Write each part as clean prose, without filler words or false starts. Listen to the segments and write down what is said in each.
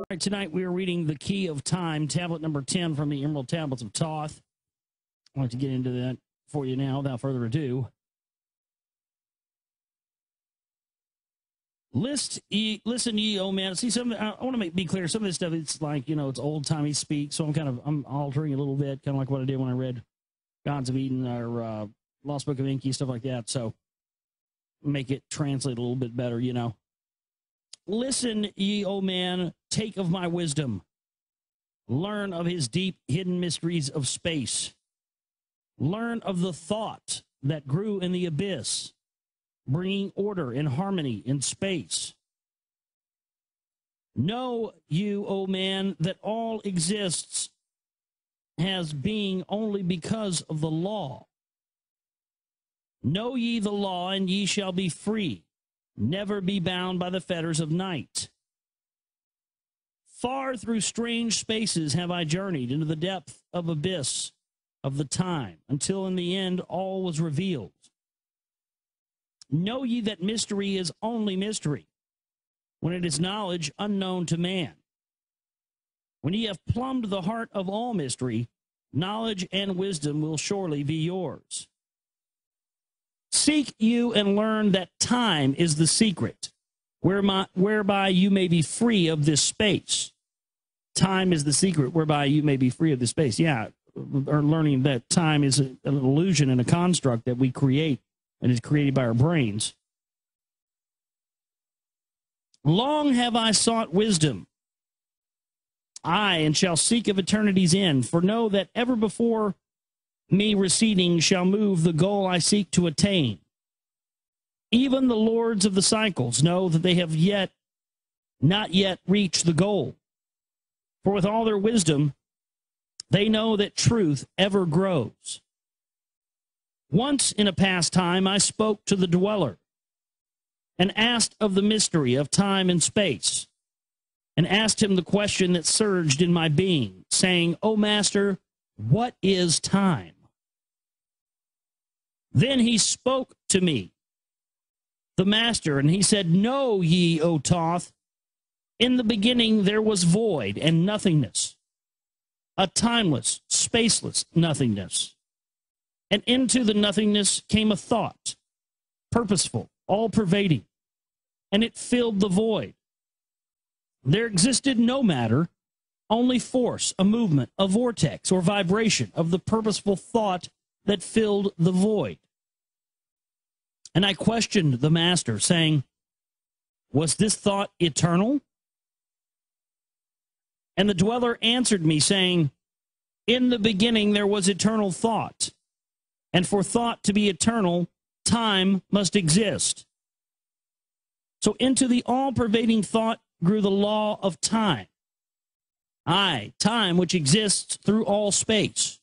right, tonight we are reading The Key of Time, tablet number 10 from the Emerald Tablets of Thoth. I'd like to get into that for you now without further ado. Listen ye, oh man. See, I want to be clear. Some of this stuff, it's like, it's old-timey speak, so I'm altering a little bit, kind of like what I did when I read Gods of Eden or Lost Book of Enki, stuff like that, so make it translate a little bit better, Listen, ye, O man, take of my wisdom. Learn of his deep hidden mysteries of space. Learn of the thought that grew in the abyss, bringing order and harmony in space. Know you, O man, that all exists has being only because of the law. Know ye the law, and ye shall be free. Never be bound by the fetters of night. Far through strange spaces have I journeyed into the depth of abyss of the time, until in the end all was revealed. Know ye that mystery is only mystery, when it is knowledge unknown to man. When ye have plumbed the heart of all mystery, knowledge and wisdom will surely be yours. Seek you and learn that time is the secret, whereby you may be free of this space. Time is the secret whereby you may be free of this space. Yeah, or learning that time is an illusion and a construct that we create and is created by our brains. Long have I sought wisdom, I, and shall seek of eternity's end, for know that ever before me receding shall move the goal I seek to attain. Even the lords of the cycles know that they have not yet reached the goal. For with all their wisdom, they know that truth ever grows. Once in a past time I spoke to the dweller and asked of the mystery of time and space, and asked him the question that surged in my being, saying, O Master, what is time? Then he spoke to me, the Master, and he said, Know ye, O Thoth, in the beginning there was void and nothingness, a timeless, spaceless nothingness. And into the nothingness came a thought, purposeful, all-pervading, and it filled the void. There existed no matter, only force, a movement, a vortex, or vibration of the purposeful thought that filled the void. And I questioned the Master, saying, Was this thought eternal? And the dweller answered me, saying, In the beginning there was eternal thought, and for thought to be eternal, time must exist. So into the all-pervading thought grew the law of time. Aye, time which exists through all space,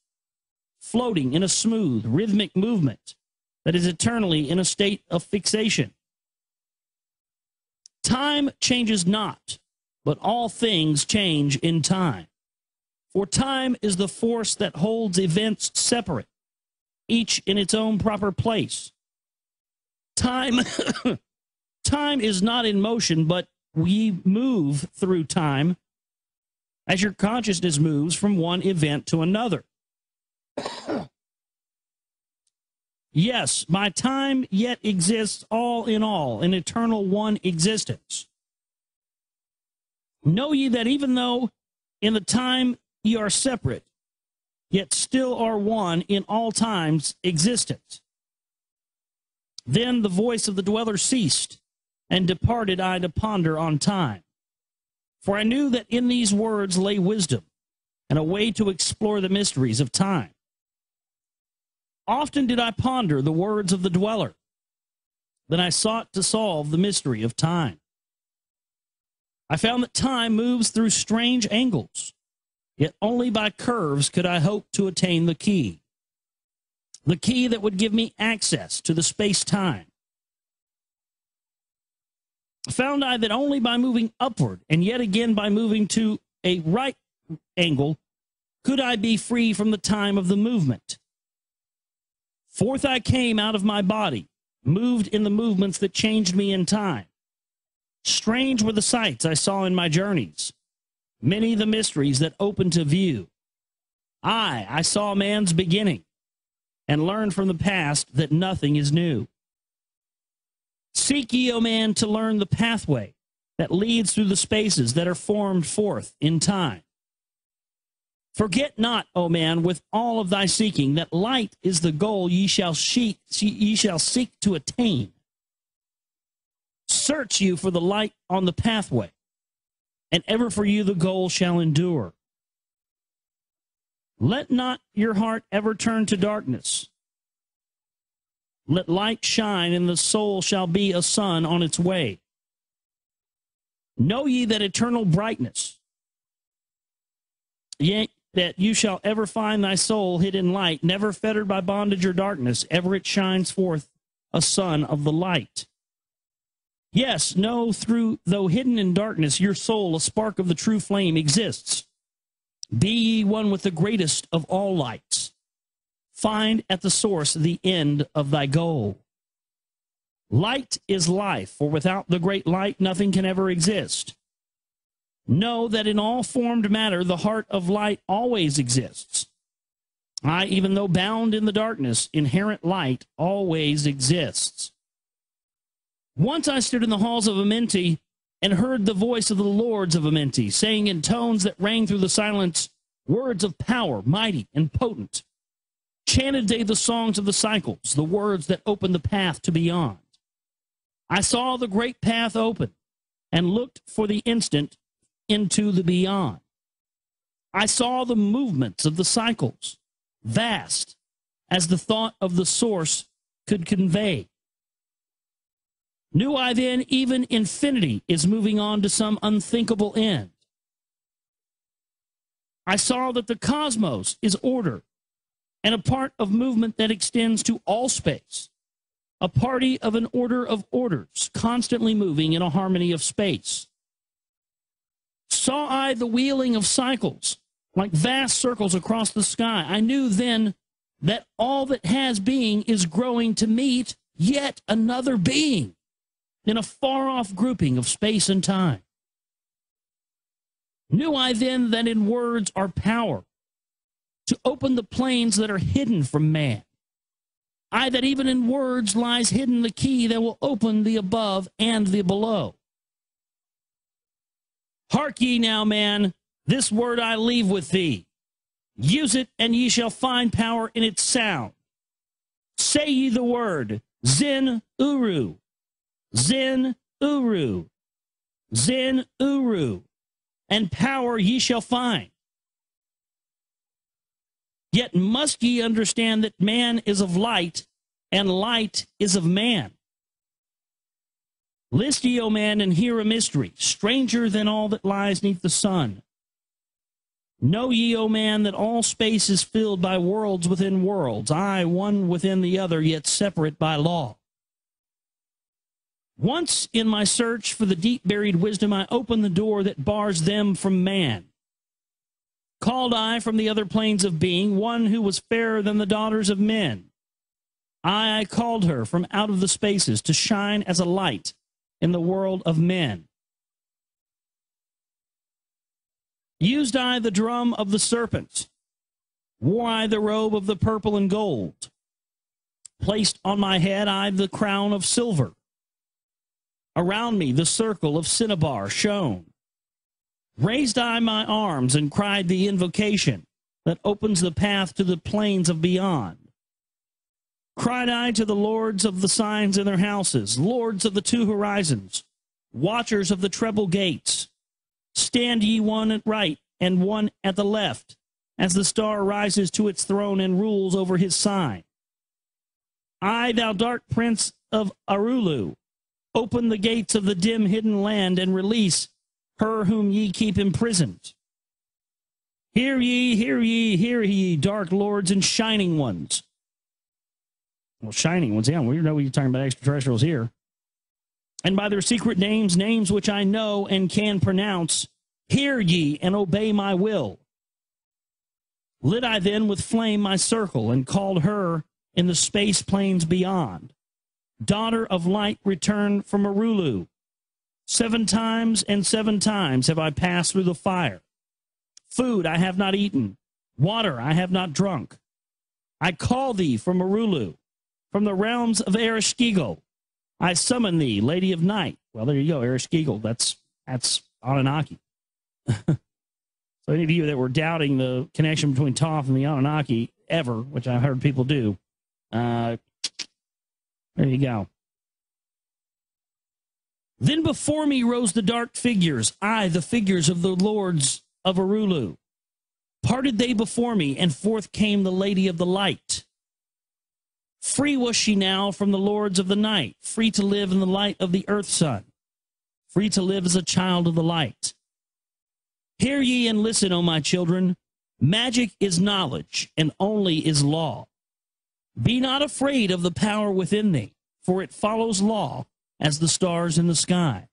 floating in a smooth, rhythmic movement that is eternally in a state of fixation. Time changes not, but all things change in time. For time is the force that holds events separate, each in its own proper place. Time, time is not in motion, but we move through time as your consciousness moves from one event to another. Yes, my time yet exists all in all, an eternal one existence. Know ye that even though in the time ye are separate, yet still are one in all times existence. Then the voice of the dweller ceased, and departed I to ponder on time. For I knew that in these words lay wisdom, and a way to explore the mysteries of time. Often did I ponder the words of the dweller, then I sought to solve the mystery of time. I found that time moves through strange angles, yet only by curves could I hope to attain the key that would give me access to the space-time. Found I that only by moving upward, and yet again by moving to a right angle, could I be free from the time of the movement. Forth I came out of my body, moved in the movements that changed me in time. Strange were the sights I saw in my journeys, Many the mysteries that open to view. I saw man's beginning, and learned from the past that nothing is new. Seek ye, O man, to learn the pathway that leads through the spaces that are formed forth in time. Forget not, O man, with all of thy seeking, that light is the goal ye shall seek to attain. Search you for the light on the pathway, and ever for you the goal shall endure. Let not your heart ever turn to darkness. Let light shine, and the soul shall be a sun on its way. Know ye that eternal brightness, yea, that you shall ever find thy soul hid in light, never fettered by bondage or darkness, ever it shines forth a sun of the light. Yes, know though hidden in darkness, your soul, a spark of the true flame, exists. Be ye one with the greatest of all lights. Find at the source the end of thy goal. Light is life, for without the great light nothing can ever exist. Know that in all formed matter the heart of light always exists. Aye, even though bound in the darkness, inherent light always exists. Once I stood in the halls of Amenti and heard the voice of the lords of Amenti, saying in tones that rang through the silence, words of power, mighty and potent. Chanted they the songs of the cycles, the words that open the path to beyond. I saw the great path open and looked for the instant into the beyond. I saw the movements of the cycles, vast as the thought of the source could convey. Knew I then even infinity is moving on to some unthinkable end. I saw that the cosmos is order and a part of movement that extends to all space, a party of an order of orders, constantly moving in a harmony of space. Saw I the wheeling of cycles, like vast circles across the sky. I knew then that all that has being is growing to meet yet another being in a far-off grouping of space and time. Knew I then that in words are power to open the planes that are hidden from man. I, that even in words lies hidden the key that will open the above and the below. Hark ye now, man, this word I leave with thee. Use it, and ye shall find power in its sound. Say ye the word, Zen Uru, Zen Uru, Zen Uru, and power ye shall find. Yet must ye understand that man is of light, and light is of man. List ye, O man, and hear a mystery, stranger than all that lies neath the sun. Know ye, O man, that all space is filled by worlds within worlds, aye, one within the other, yet separate by law. Once in my search for the deep-buried wisdom, I opened the door that bars them from man. Called I from the other planes of being one who was fairer than the daughters of men. I called her from out of the spaces to shine as a light in the world of men. Used I the drum of the serpent, wore I the robe of the purple and gold, placed on my head I the crown of silver. Around me the circle of cinnabar shone. Raised I my arms and cried the invocation that opens the path to the plains of beyond. Cried I to the lords of the signs in their houses, lords of the two horizons, watchers of the treble gates. Stand ye one at right and one at the left, as the star rises to its throne and rules over his sign. I, thou dark prince of Arulu, open the gates of the dim hidden land and release her whom ye keep imprisoned. Hear ye, hear ye, hear ye, dark lords and shining ones. Well, shining ones, yeah, we know you're talking about extraterrestrials here. And by their secret names, names which I know and can pronounce, hear ye and obey my will. Lit I then with flame my circle and called her in the space plains beyond. Daughter of light returned from Arulu. 7 times and 7 times have I passed through the fire, Food I have not eaten, water I have not drunk. I call thee from Arulu, from the realms of Ereshkigal. I summon thee, Lady of Night. Well, there you go, Ereshkigal. That's Anunnaki. So any of you that were doubting the connection between Thoth and the Anunnaki ever, which I've heard people do, there you go. Then before me rose the dark figures, the figures of the lords of Arulu. Parted they before me, and forth came the Lady of the Light. Free was she now from the lords of the night, free to live in the light of the earth sun, free to live as a child of the light. Hear ye and listen, O my children. Magic is knowledge, and only is law. Be not afraid of the power within thee, for it follows law as the stars in the sky.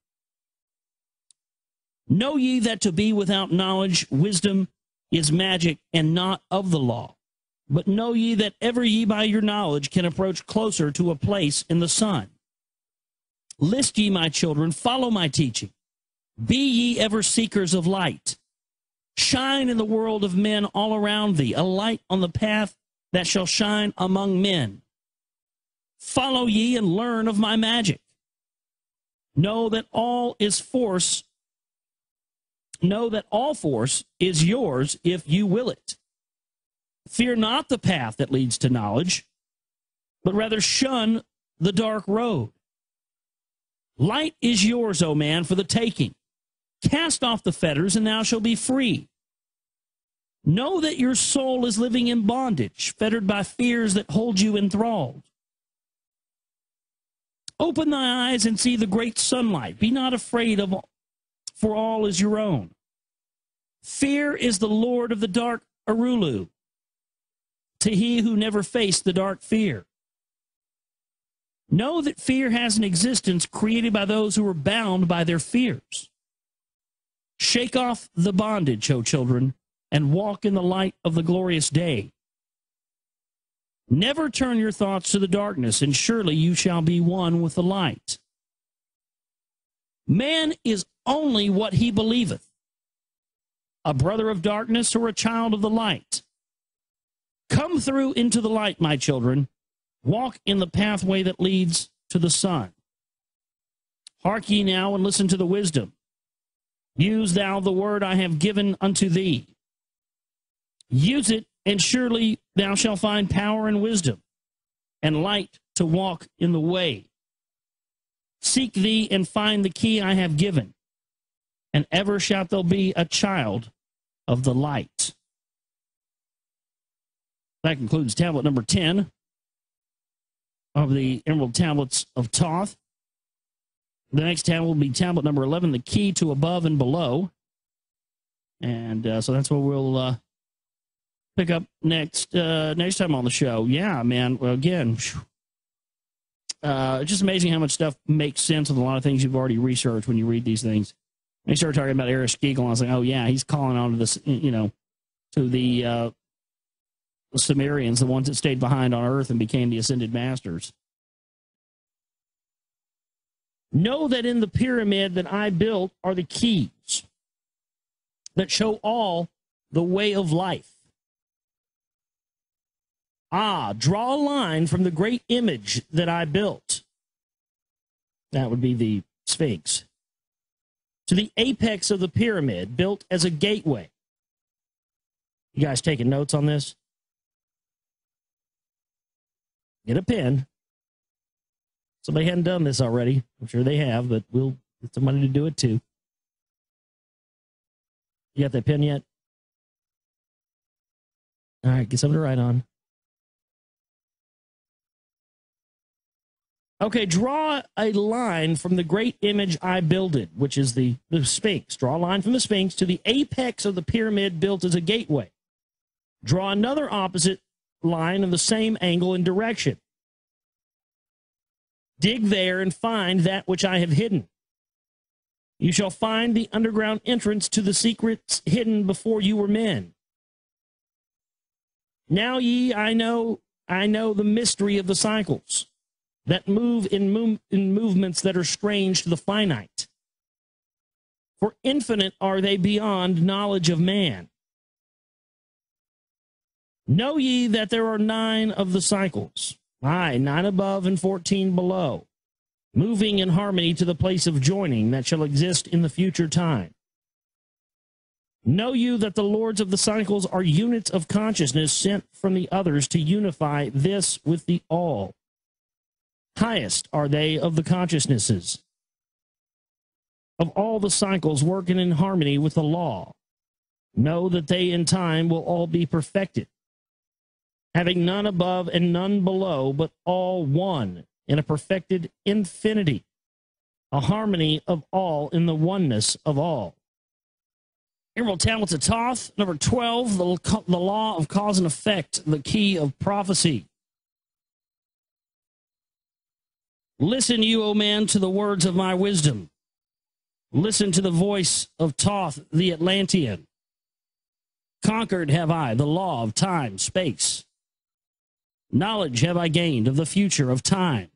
Know ye that to be without knowledge, wisdom is magic and not of the law. But know ye that ever ye by your knowledge can approach closer to a place in the sun. List ye, my children, follow my teaching. Be ye ever seekers of light. Shine in the world of men all around thee, a light on the path that shall shine among men. Follow ye and learn of my magic. Know that all force is yours if you will it. Fear not the path that leads to knowledge, but rather shun the dark road. Light is yours, O man, for the taking. Cast off the fetters, and thou shalt be free. Know that your soul is living in bondage, fettered by fears that hold you enthralled. Open thy eyes and see the great sunlight. Be not afraid of all, for all is your own. Fear is the lord of the dark Arulu, to he who never faced the dark fear. Know that fear has an existence created by those who are bound by their fears. Shake off the bondage, O children, and walk in the light of the glorious day. Never turn your thoughts to the darkness, and surely you shall be one with the light. Man is only what he believeth, a brother of darkness or a child of the light. Come through into the light, my children. Walk in the pathway that leads to the sun. Hark ye now and listen to the wisdom. Use thou the word I have given unto thee. Use it, and surely thou shalt find power and wisdom, and light to walk in the way. Seek thee and find the key I have given, and ever shalt thou be a child of the light. That concludes tablet number 10 of the Emerald Tablets of Thoth. The next tablet will be tablet number 11, the key to above and below. And so that's what we'll pick up next time on the show. Yeah, man. Well, again, it's just amazing how much stuff makes sense with a lot of things you've already researched when you read these things. They started talking about Ereshkigal, and I was like, oh, yeah, he's calling on to this, to the Sumerians, the ones that stayed behind on Earth and became the ascended masters. Know that in the pyramid that I built are the keys that show all the way of life. Draw a line from the great image that I built. That would be the Sphinx. To the apex of the pyramid, built as a gateway. You guys taking notes on this? Get a pen. Somebody hadn't done this already. I'm sure they have, but we'll get somebody to do it too. You got that pen yet? All right, get something to write on. Okay, draw a line from the great image I builded, which is the Sphinx. Draw a line from the Sphinx to the apex of the pyramid built as a gateway. Draw another opposite line of the same angle and direction. Dig there and find that which I have hidden. You shall find the underground entrance to the secrets hidden before you were men. Now ye, I know the mystery of the cycles that move in movements that are strange to the finite. For infinite are they beyond knowledge of man. Know ye that there are 9 of the cycles, aye, 9 above and 14 below, moving in harmony to the place of joining that shall exist in the future time. Know you that the lords of the cycles are units of consciousness sent from the others to unify this with the all. Highest are they of the consciousnesses of all the cycles working in harmony with the law. Know that they in time will all be perfected, having none above and none below, but all one in a perfected infinity, a harmony of all in the oneness of all. Emerald Tablets of Thoth, number 12, the law of cause and effect, the key of prophecy. Listen, you, O man, to the words of my wisdom. Listen to the voice of Thoth, the Atlantean. Conquered have I the law of time, space. Knowledge have I gained of the future of time.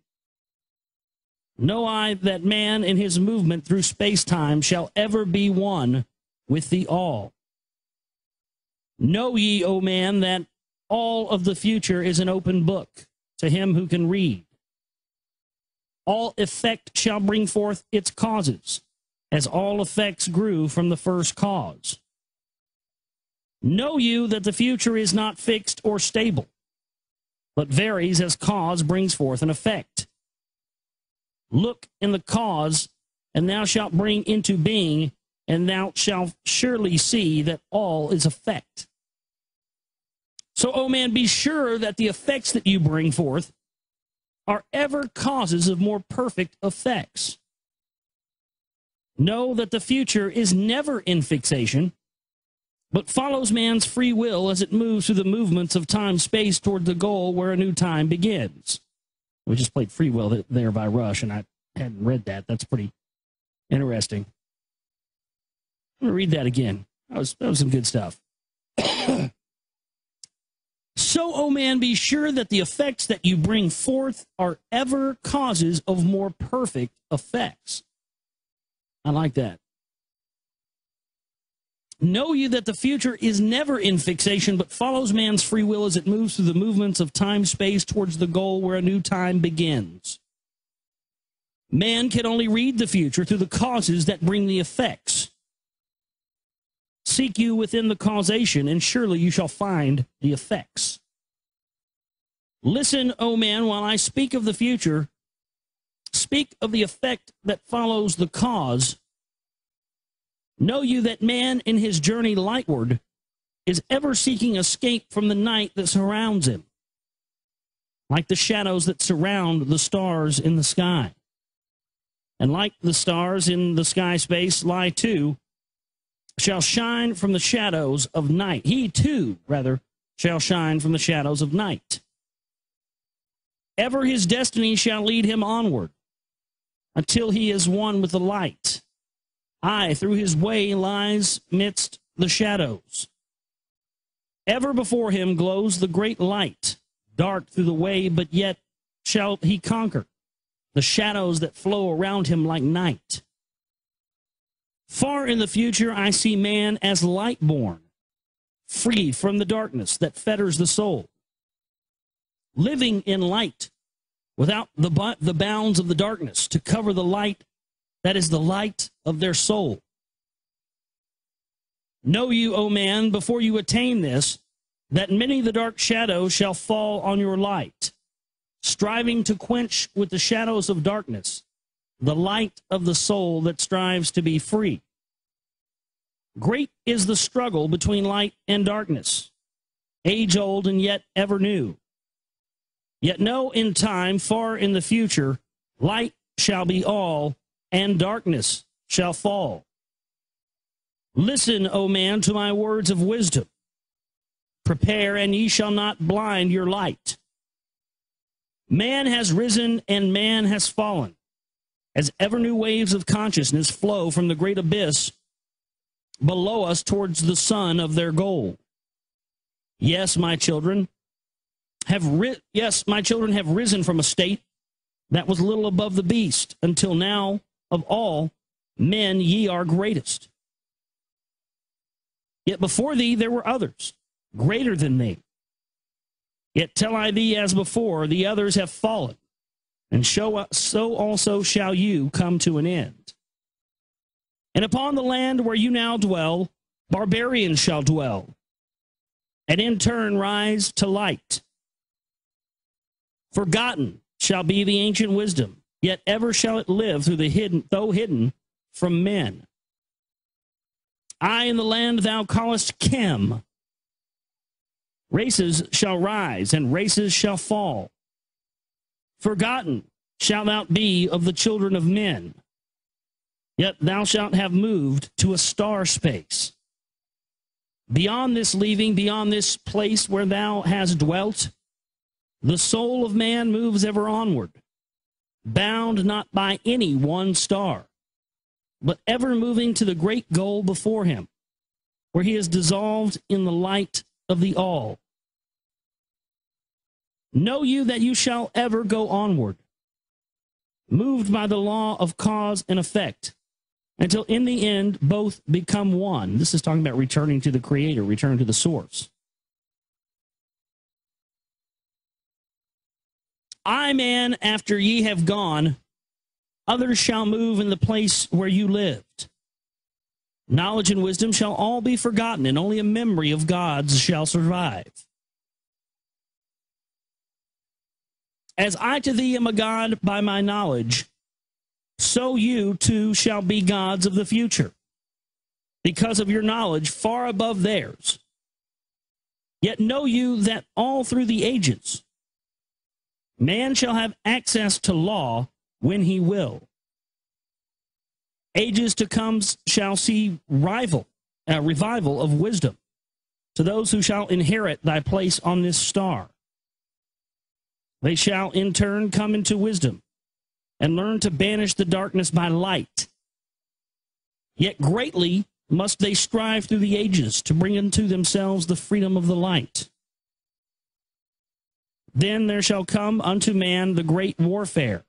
Know I that man in his movement through space-time shall ever be one with the all. Know ye, O man, that all of the future is an open book to him who can read. All effect shall bring forth its causes, as all effects grew from the first cause. Know you that the future is not fixed or stable, but varies as cause brings forth an effect. Look in the cause, and thou shalt bring into being, and thou shalt surely see that all is effect. So, O man, be sure that the effects that you bring forth are ever causes of more perfect effects. Know that the future is never in fixation, but follows man's free will as it moves through the movements of time-space toward the goal where a new time begins. We just played Free Will there by Rush, and I hadn't read that. That's pretty interesting. I'm going to read that again. That was some good stuff. So, O man, be sure that the effects that you bring forth are ever causes of more perfect effects. I like that. Know you that the future is never in fixation, but follows man's free will as it moves through the movements of time-space towards the goal where a new time begins. Man can only read the future through the causes that bring the effects. Seek you within the causation, and surely you shall find the effects. Listen, O man, while I speak of the future, speak of the effect that follows the cause. Know you that man in his journey lightward is ever seeking escape from the night that surrounds him, like the shadows that surround the stars in the sky. And like the stars in the sky space lie too, shall shine from the shadows of night. He too, rather, shall shine from the shadows of night. Ever his destiny shall lead him onward, until he is one with the light. Aye, through his way lies midst the shadows. Ever before him glows the great light, dark through the way, but yet shall he conquer the shadows that flow around him like night. Far in the future I see man as light-born, free from the darkness that fetters the soul, living in light without the bounds of the darkness to cover the light that is the light of their soul. Know you, O man, before you attain this, that many the dark shadows shall fall on your light, striving to quench with the shadows of darkness the light of the soul that strives to be free. Great is the struggle between light and darkness, age-old and yet ever new. Yet know in time, far in the future, light shall be all, and darkness shall fall. Listen, O man, to my words of wisdom. Prepare, and ye shall not blind your light. Man has risen, and man has fallen, as ever new waves of consciousness flow from the great abyss below us towards the sun of their goal. Yes, my children have risen from a state that was little above the beast, until now of all men ye are greatest. Yet before thee there were others, greater than thee, Yet tell I thee as before, the others have fallen, and so also shall you come to an end. And upon the land where you now dwell, barbarians shall dwell, and in turn rise to light. Forgotten shall be the ancient wisdom, yet ever shall it live through the hidden, though hidden from men. I in the land thou callest Chem. Races shall rise, and races shall fall. Forgotten shalt thou be of the children of men, yet thou shalt have moved to a star space. Beyond this leaving, beyond this place where thou hast dwelt, the soul of man moves ever onward, bound not by any one star, but ever moving to the great goal before him, where he is dissolved in the light of the all. Know you that you shall ever go onward, moved by the law of cause and effect, until in the end both become one. This is talking about returning to the Creator, returning to the source. I, man, after ye have gone, others shall move in the place where you lived. Knowledge and wisdom shall all be forgotten, and only a memory of gods shall survive. As I to thee am a god by my knowledge, so you too shall be gods of the future, because of your knowledge far above theirs. Yet know you that all through the ages, man shall have access to law when he will. Ages to come shall see revival of wisdom to those who shall inherit thy place on this star. They shall in turn come into wisdom and learn to banish the darkness by light. Yet greatly must they strive through the ages to bring unto themselves the freedom of the light. Then there shall come unto man the great warfare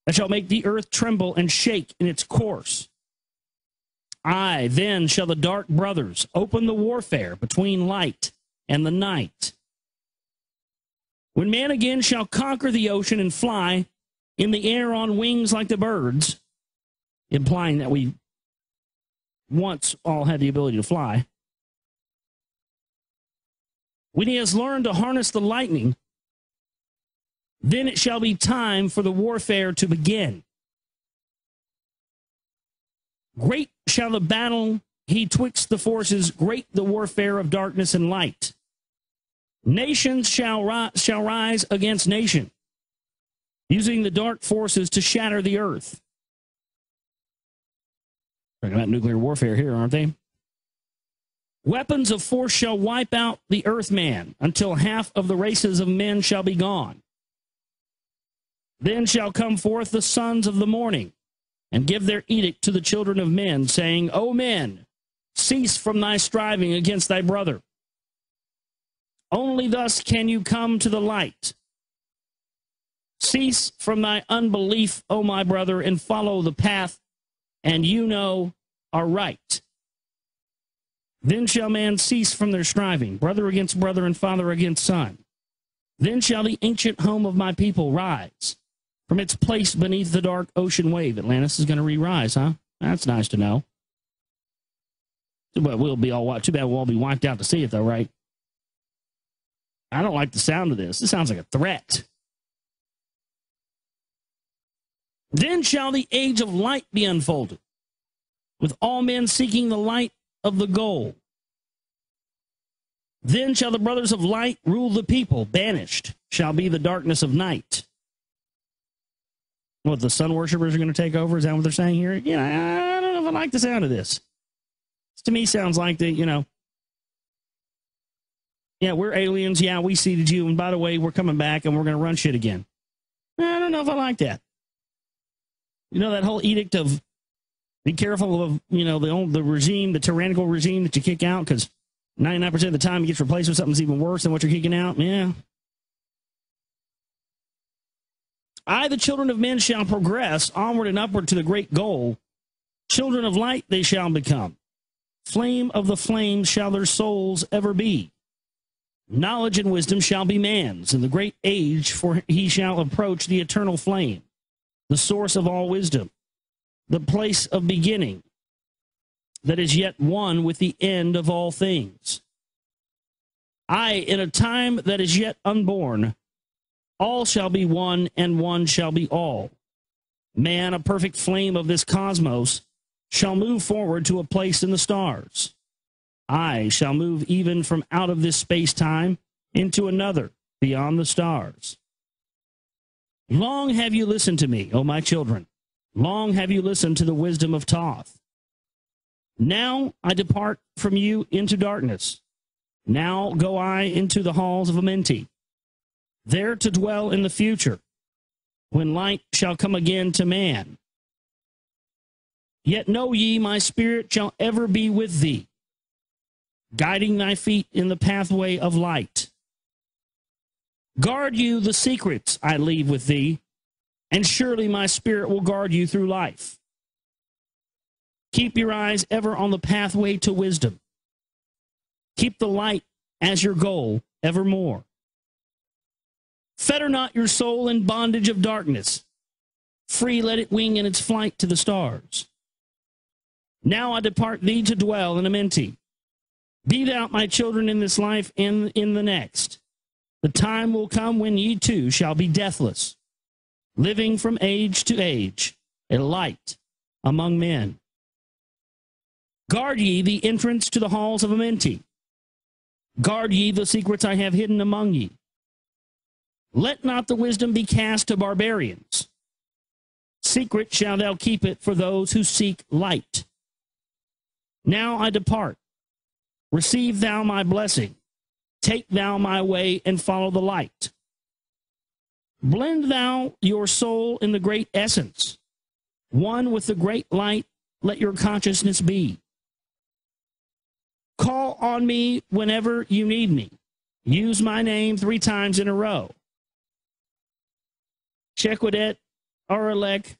that shall make the earth tremble and shake in its course. Aye, then shall the dark brothers open the warfare between light and the night. When man again shall conquer the ocean and fly in the air on wings like the birds, implying that we once all had the ability to fly, when he has learned to harness the lightning, then it shall be time for the warfare to begin. Great shall the battle he twixt the forces, great the warfare of darkness and light. Nations shall rise against nation, using the dark forces to shatter the earth. Talking about nuclear warfare here, aren't they? Weapons of force shall wipe out the earthman until half of the races of men shall be gone. Then shall come forth the sons of the morning and give their edict to the children of men, saying, O men, cease from thy striving against thy brother. Only thus can you come to the light. Cease from thy unbelief, O my brother, and follow the path, and you know are right. Then shall man cease from their striving, brother against brother and father against son. Then shall the ancient home of my people rise from its place beneath the dark ocean wave. Atlantis is going to re-rise, huh? That's nice to know. But we'll be all too bad we'll all be wiped out to see it, though, right? I don't like the sound of this. This sounds like a threat. Then shall the age of light be unfolded, with all men seeking the light of the goal. Then shall the brothers of light rule the people. Banished shall be the darkness of night. What, the sun worshippers are going to take over? Is that what they're saying here? You know, I don't know if I like the sound of this. This to me sounds like the, yeah, we're aliens. Yeah, we seeded you. And by the way, we're coming back and we're going to run shit again. I don't know if I like that. You know, that whole edict of be careful of, the regime, the tyrannical regime that you kick out, because 99% of the time it gets replaced with something that's even worse than what you're kicking out. Yeah. I, the children of men, shall progress onward and upward to the great goal. Children of light they shall become. Flame of the flames shall their souls ever be. Knowledge and wisdom shall be man's in the great age, for he shall approach the eternal flame, the source of all wisdom, the place of beginning, that is yet one with the end of all things. Aye, in a time that is yet unborn, all shall be one, and one shall be all. Man, a perfect flame of this cosmos, shall move forward to a place in the stars. I shall move even from out of this space-time into another, beyond the stars. Long have you listened to me, O my children. Long have you listened to the wisdom of Thoth. Now I depart from you into darkness. Now go I into the halls of Amenti, there to dwell in the future, when light shall come again to man. Yet know ye, my spirit shall ever be with thee, guiding thy feet in the pathway of light. Guard you the secrets I leave with thee, and surely my spirit will guard you through life. Keep your eyes ever on the pathway to wisdom. Keep the light as your goal evermore. Fetter not your soul in bondage of darkness. Free let it wing in its flight to the stars. Now I depart thee to dwell in Amenti. Be thou my children in this life and in the next. The time will come when ye too shall be deathless, living from age to age, a light among men. Guard ye the entrance to the halls of Amenti. Guard ye the secrets I have hidden among ye. Let not the wisdom be cast to barbarians. Secret shall thou keep it for those who seek light. Now I depart. Receive thou my blessing. Take thou my way and follow the light. Blend thou your soul in the great essence. One with the great light, let your consciousness be. Call on me whenever you need me. Use my name 3 times in a row. Chequadet, Aurelec,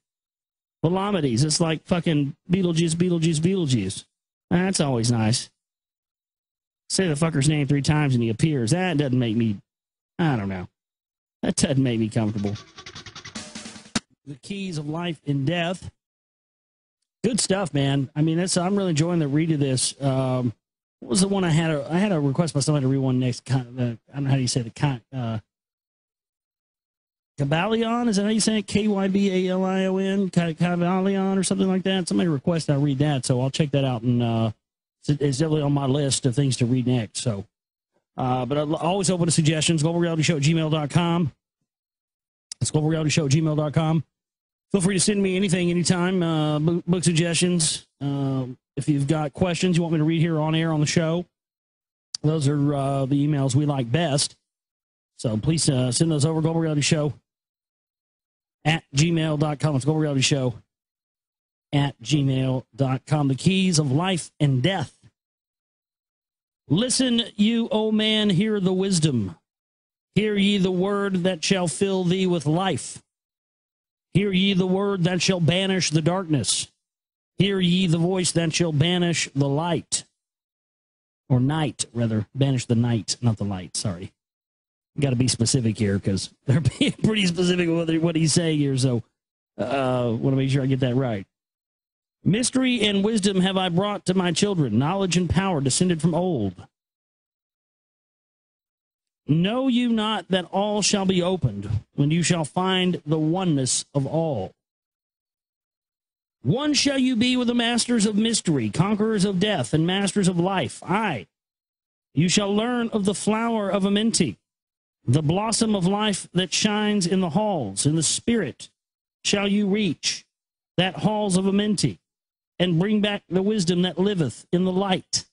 Velamides. It's like fucking Beetlejuice, Beetlejuice, Beetlejuice. That's always nice. Say the fucker's name 3 times and he appears. That doesn't make me, I don't know. That doesn't make me comfortable. The keys of life and death. Good stuff, man. I mean, I'm really enjoying the read of this. What was the one I had? I had a request by somebody to read one next. I don't know how you say the Kybalion, is that how you say it? Kybalion, Kybalion, or something like that. Somebody requested I read that, so I'll check that out, and it's definitely on my list of things to read next. So, but I'm always open to suggestions. GlobalRealityShow@gmail.com. It's GlobalRealityShow@gmail.com. Feel free to send me anything, anytime. Book suggestions. If you've got questions you want me to read here on air on the show, those are the emails we like best. So please send those over. GlobalRealityShow@gmail.com. It's GlobalRealityShow@gmail.com. The keys of life and death. Listen, you, O man, hear the wisdom. Hear ye the word that shall fill thee with life. Hear ye the word that shall banish the darkness. Hear ye the voice that shall banish the light. Or night, rather. Banish the night, not the light, sorry. Got to be specific here, because they're being pretty specific with what he's saying here, so want to make sure I get that right. Mystery and wisdom have I brought to my children, knowledge and power descended from old. Know you not that all shall be opened, when you shall find the oneness of all? One shall you be with the masters of mystery, conquerors of death, and masters of life. Aye, you shall learn of the flower of Amenti, the blossom of life that shines in the halls. In the spirit shall you reach that halls of Amenti, and bring back the wisdom that liveth in the light.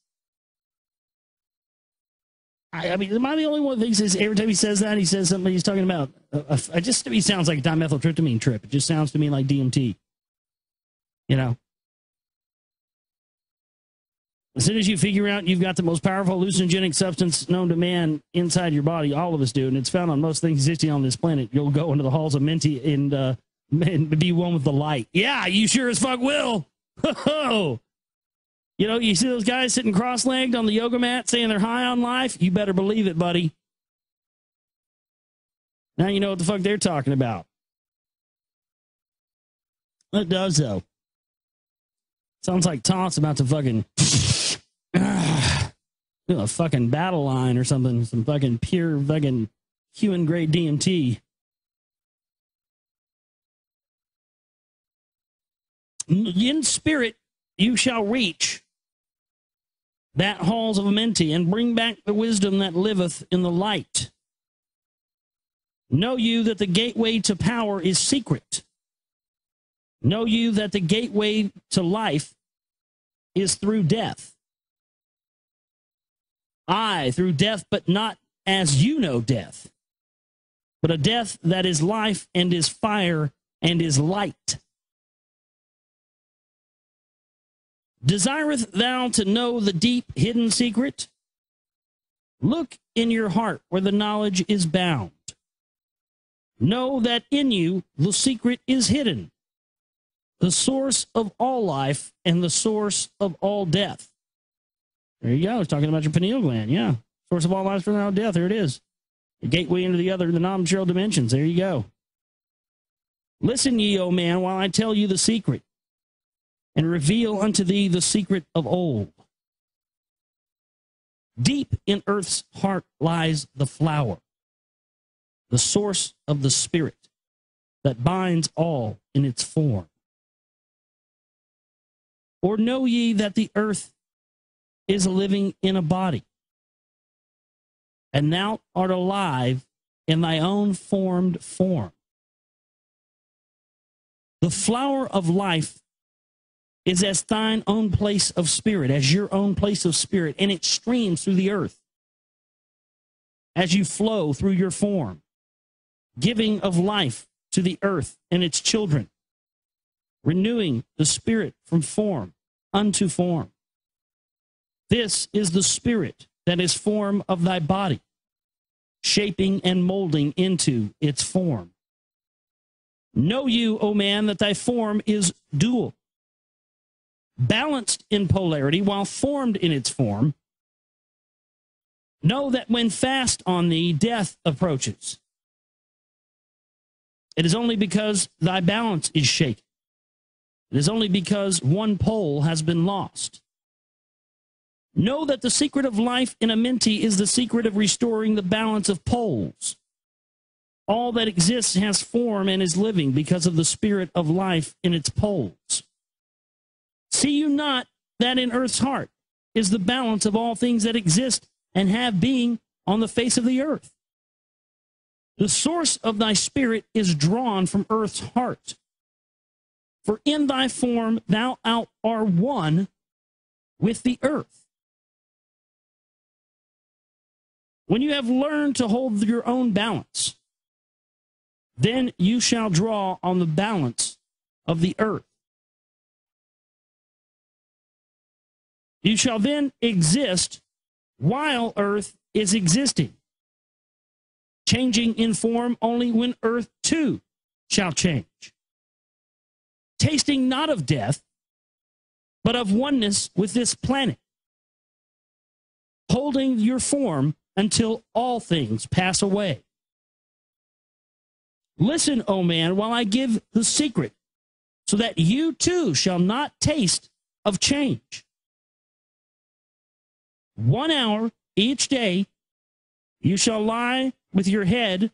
I mean, am I the only one that thinks every time he says that, he says something he's talking about? He sounds like a dimethyltryptamine trip. It just sounds to me like DMT. You know? As soon as you figure out you've got the most powerful hallucinogenic substance known to man inside your body, all of us do, and it's found on most things existing on this planet, you'll go into the halls of Menti and be one with the light. Yeah, you sure as fuck will. You know, you see those guys sitting cross-legged on the yoga mat saying they're high on life? You better believe it, buddy. Now you know what the fuck they're talking about. It does, though. Sounds like Thoth's about to fucking a fucking battle line or something. Some fucking pure fucking human grade DMT. In spirit, you shall reach that halls of Amenti and bring back the wisdom that liveth in the light. Know you that the gateway to power is secret. Know you that the gateway to life is through death. Aye, through death, but not as you know death, but a death that is life and is fire and is light. Desireth thou to know the deep hidden secret? Look in your heart where the knowledge is bound. Know that in you the secret is hidden, the source of all life and the source of all death. There you go. It's talking about your pineal gland. Yeah. Source of all life and all death. There it is. The gateway into the non-material dimensions. There you go. Listen ye, O man, while I tell you the secret, and reveal unto thee the secret of old. Deep in earth's heart lies the flower, the source of the spirit that binds all in its form. Or know ye that the earth is living in a body, and thou art alive in thy own formed form? The flower of life is as thine own place of spirit, as your own place of spirit, and it streams through the earth as you flow through your form, giving of life to the earth and its children, renewing the spirit from form unto form. This is the spirit that is form of thy body, shaping and molding into its form. Know you, O man, that thy form is dual, balanced in polarity while formed in its form. Know that when fast on thee death approaches, it is only because thy balance is shaken. It is only because one pole has been lost. Know that the secret of life in Amenti is the secret of restoring the balance of poles. All that exists has form and is living because of the spirit of life in its poles. See you not that in earth's heart is the balance of all things that exist and have being on the face of the earth? The source of thy spirit is drawn from earth's heart. For in thy form thou art one with the earth. When you have learned to hold your own balance, then you shall draw on the balance of the earth. You shall then exist while earth is existing, changing in form only when earth too shall change. Tasting not of death, but of oneness with this planet, holding your form until all things pass away. Listen, O man, while I give the secret, so that you too shall not taste of change. 1 hour each day you shall lie with your head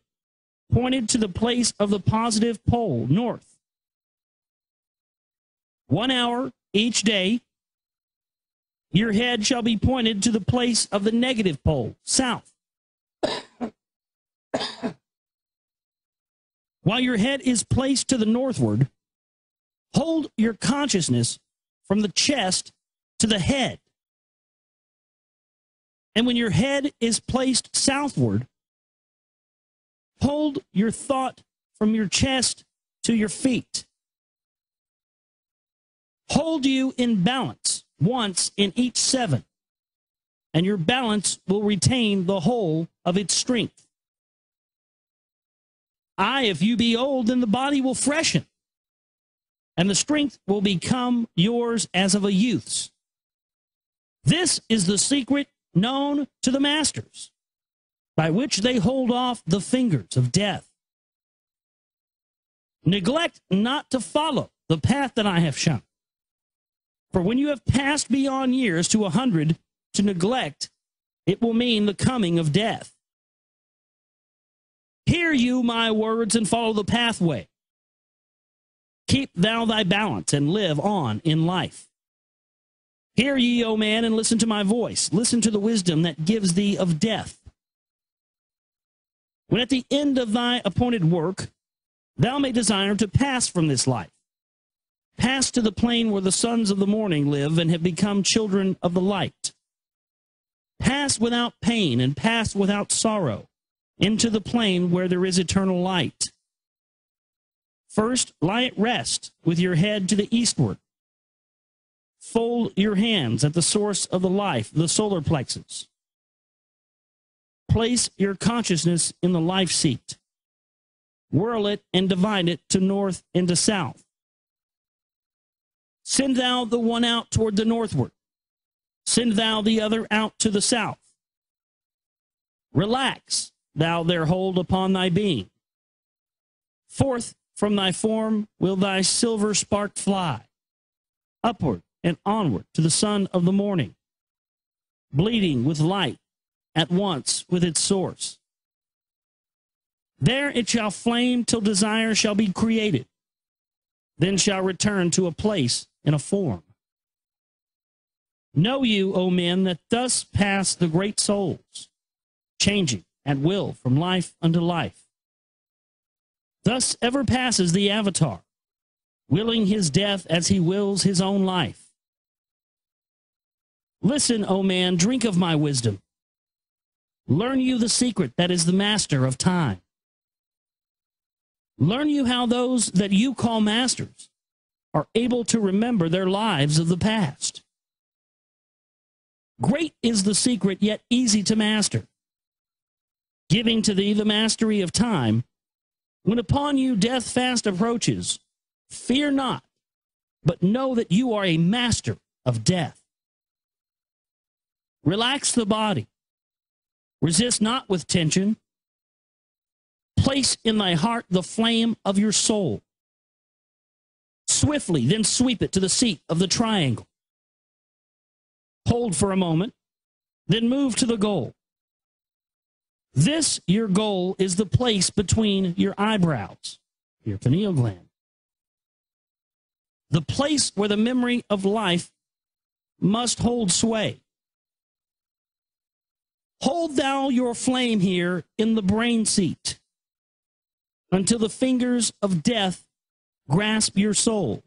pointed to the place of the positive pole, north. 1 hour each day your head shall be pointed to the place of the negative pole, south. While your head is placed to the northward, hold your consciousness from the chest to the head. And when your head is placed southward, hold your thought from your chest to your feet. Hold you in balance once in each 7, and your balance will retain the whole of its strength. Aye, if you be old, then the body will freshen, and the strength will become yours as of a youth's. This is the secret known to the masters, by which they hold off the fingers of death. Neglect not to follow the path that I have shown. For when you have passed beyond years to 100, to neglect, it will mean the coming of death. Hear you my words and follow the pathway. Keep thou thy balance and live on in life. Hear ye, O man, and listen to my voice. Listen to the wisdom that gives thee of death. When at the end of thy appointed work, thou may desire to pass from this life. Pass to the plane where the sons of the morning live and have become children of the light. Pass without pain and pass without sorrow into the plane where there is eternal light. First, lie at rest with your head to the eastward. Fold your hands at the source of the life, the solar plexus. Place your consciousness in the life seat. Whirl it and divide it to north and to south. Send thou the one out toward the northward. Send thou the other out to the south. Relax thou their hold upon thy being. Forth from thy form will thy silver spark fly, upward and onward to the sun of the morning, bleeding with light at once with its source. There it shall flame till desire shall be created, then shall return to a place and a form. Know you, O men, that thus pass the great souls, changing at will from life unto life. Thus ever passes the avatar, willing his death as he wills his own life. Listen, O man, drink of my wisdom. Learn you the secret that is the master of time. Learn you how those that you call masters are able to remember their lives of the past. Great is the secret, yet easy to master, giving to thee the mastery of time. When upon you death fast approaches, fear not, but know that you are a master of death. Relax the body. Resist not with tension. Place in thy heart the flame of your soul. Swiftly, then sweep it to the seat of the triangle. Hold for a moment, then move to the goal. This, your goal, is the place between your eyebrows, your pineal gland. The place where the memory of life must hold sway. Hold thou your flame here in the brain seat until the fingers of death grasp your soul.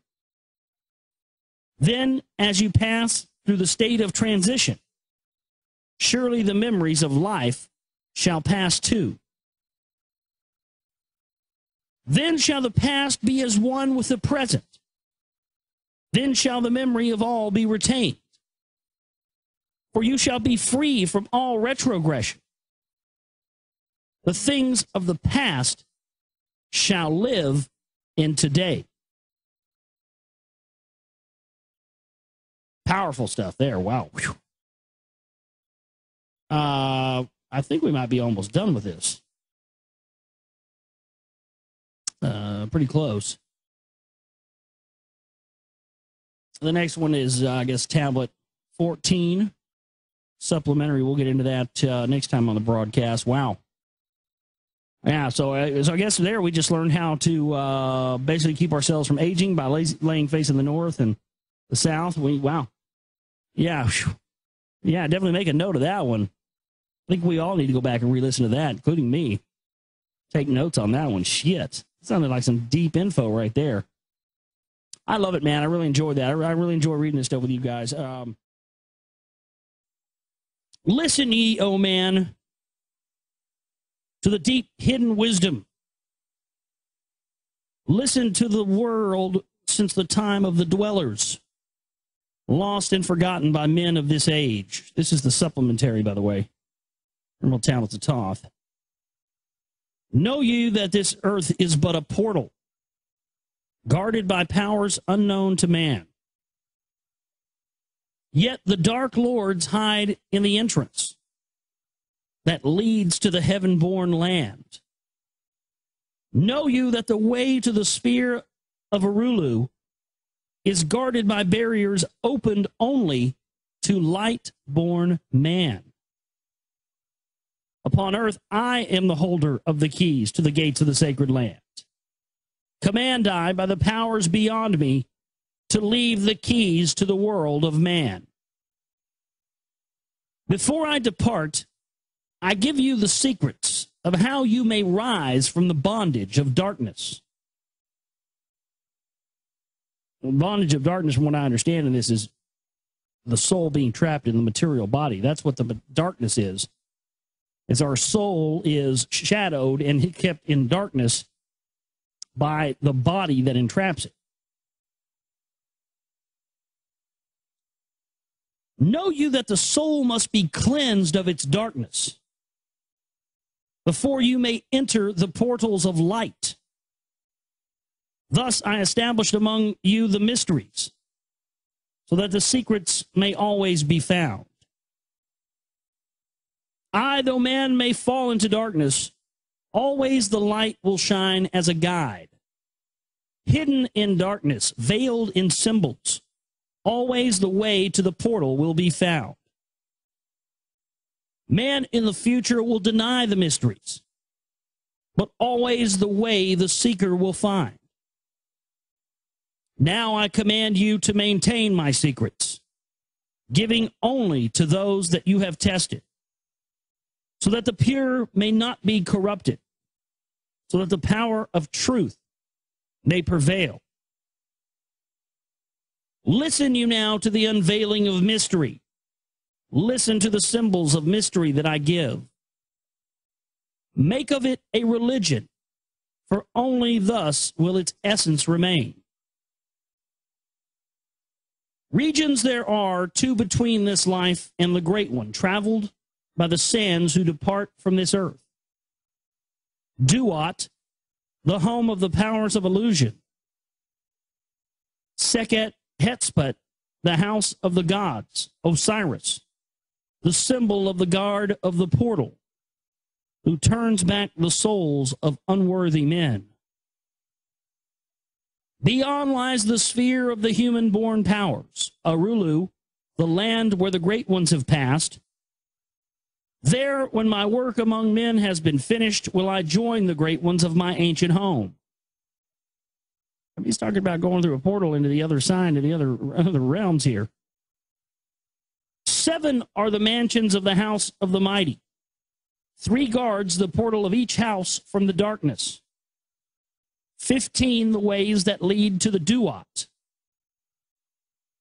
Then, as you pass through the state of transition, surely the memories of life shall pass too. Then shall the past be as one with the present. Then shall the memory of all be retained. For you shall be free from all retrogression. The things of the past shall live in today. Powerful stuff there. Wow. I think we might be almost done with this. Pretty close. The next one is, I guess, tablet 14. Supplementary. We'll get into that next time on the broadcast. Wow. Yeah, so I guess there we just learned how to basically keep ourselves from aging by laying facing the north and the south. Wow. Yeah. Yeah, definitely make a note of that one. I think we all need to go back and re-listen to that, including me. Take notes on that one. Shit. Sounded like some deep info right there. I love it, man. I really enjoyed that. I really enjoy reading this stuff with you guys. Listen ye, O man, to the deep hidden wisdom. Listen to the world since the time of the dwellers, lost and forgotten by men of this age. This is the supplementary, by the way. Emerald Tablets of Thoth. Know you that this earth is but a portal, guarded by powers unknown to man. Yet the dark lords hide in the entrance that leads to the heaven-born land. Know you that the way to the sphere of Arulu is guarded by barriers opened only to light-born man. Upon earth, I am the holder of the keys to the gates of the sacred land. Command I, by the powers beyond me, to leave the keys to the world of man. Before I depart, I give you the secrets of how you may rise from the bondage of darkness. The bondage of darkness, from what I understand in this, is the soul being trapped in the material body. That's what the darkness is our soul is shadowed and kept in darkness by the body that entraps it. Know you that the soul must be cleansed of its darkness before you may enter the portals of light. Thus I established among you the mysteries, so that the secrets may always be found. I, though man may fall into darkness, always the light will shine as a guide. Hidden in darkness, veiled in symbols, always the way to the portal will be found. Man in the future will deny the mysteries, but always the way the seeker will find. Now I command you to maintain my secrets, giving only to those that you have tested, so that the pure may not be corrupted, so that the power of truth may prevail. Listen you now to the unveiling of mystery. Listen to the symbols of mystery that I give. Make of it a religion, for only thus will its essence remain. Regions there are, two between this life and the great one, traveled by the sands who depart from this earth. Duat, the home of the powers of illusion. Sekhet Hetspet, the house of the gods. Osiris, the symbol of the guard of the portal, who turns back the souls of unworthy men. Beyond lies the sphere of the human-born powers, Arulu, the land where the great ones have passed. There, when my work among men has been finished, will I join the great ones of my ancient home. He's talking about going through a portal into the other side, to the other realms here. 7 are the mansions of the house of the mighty. 3 guards the portal of each house from the darkness. 15 the ways that lead to the Duat.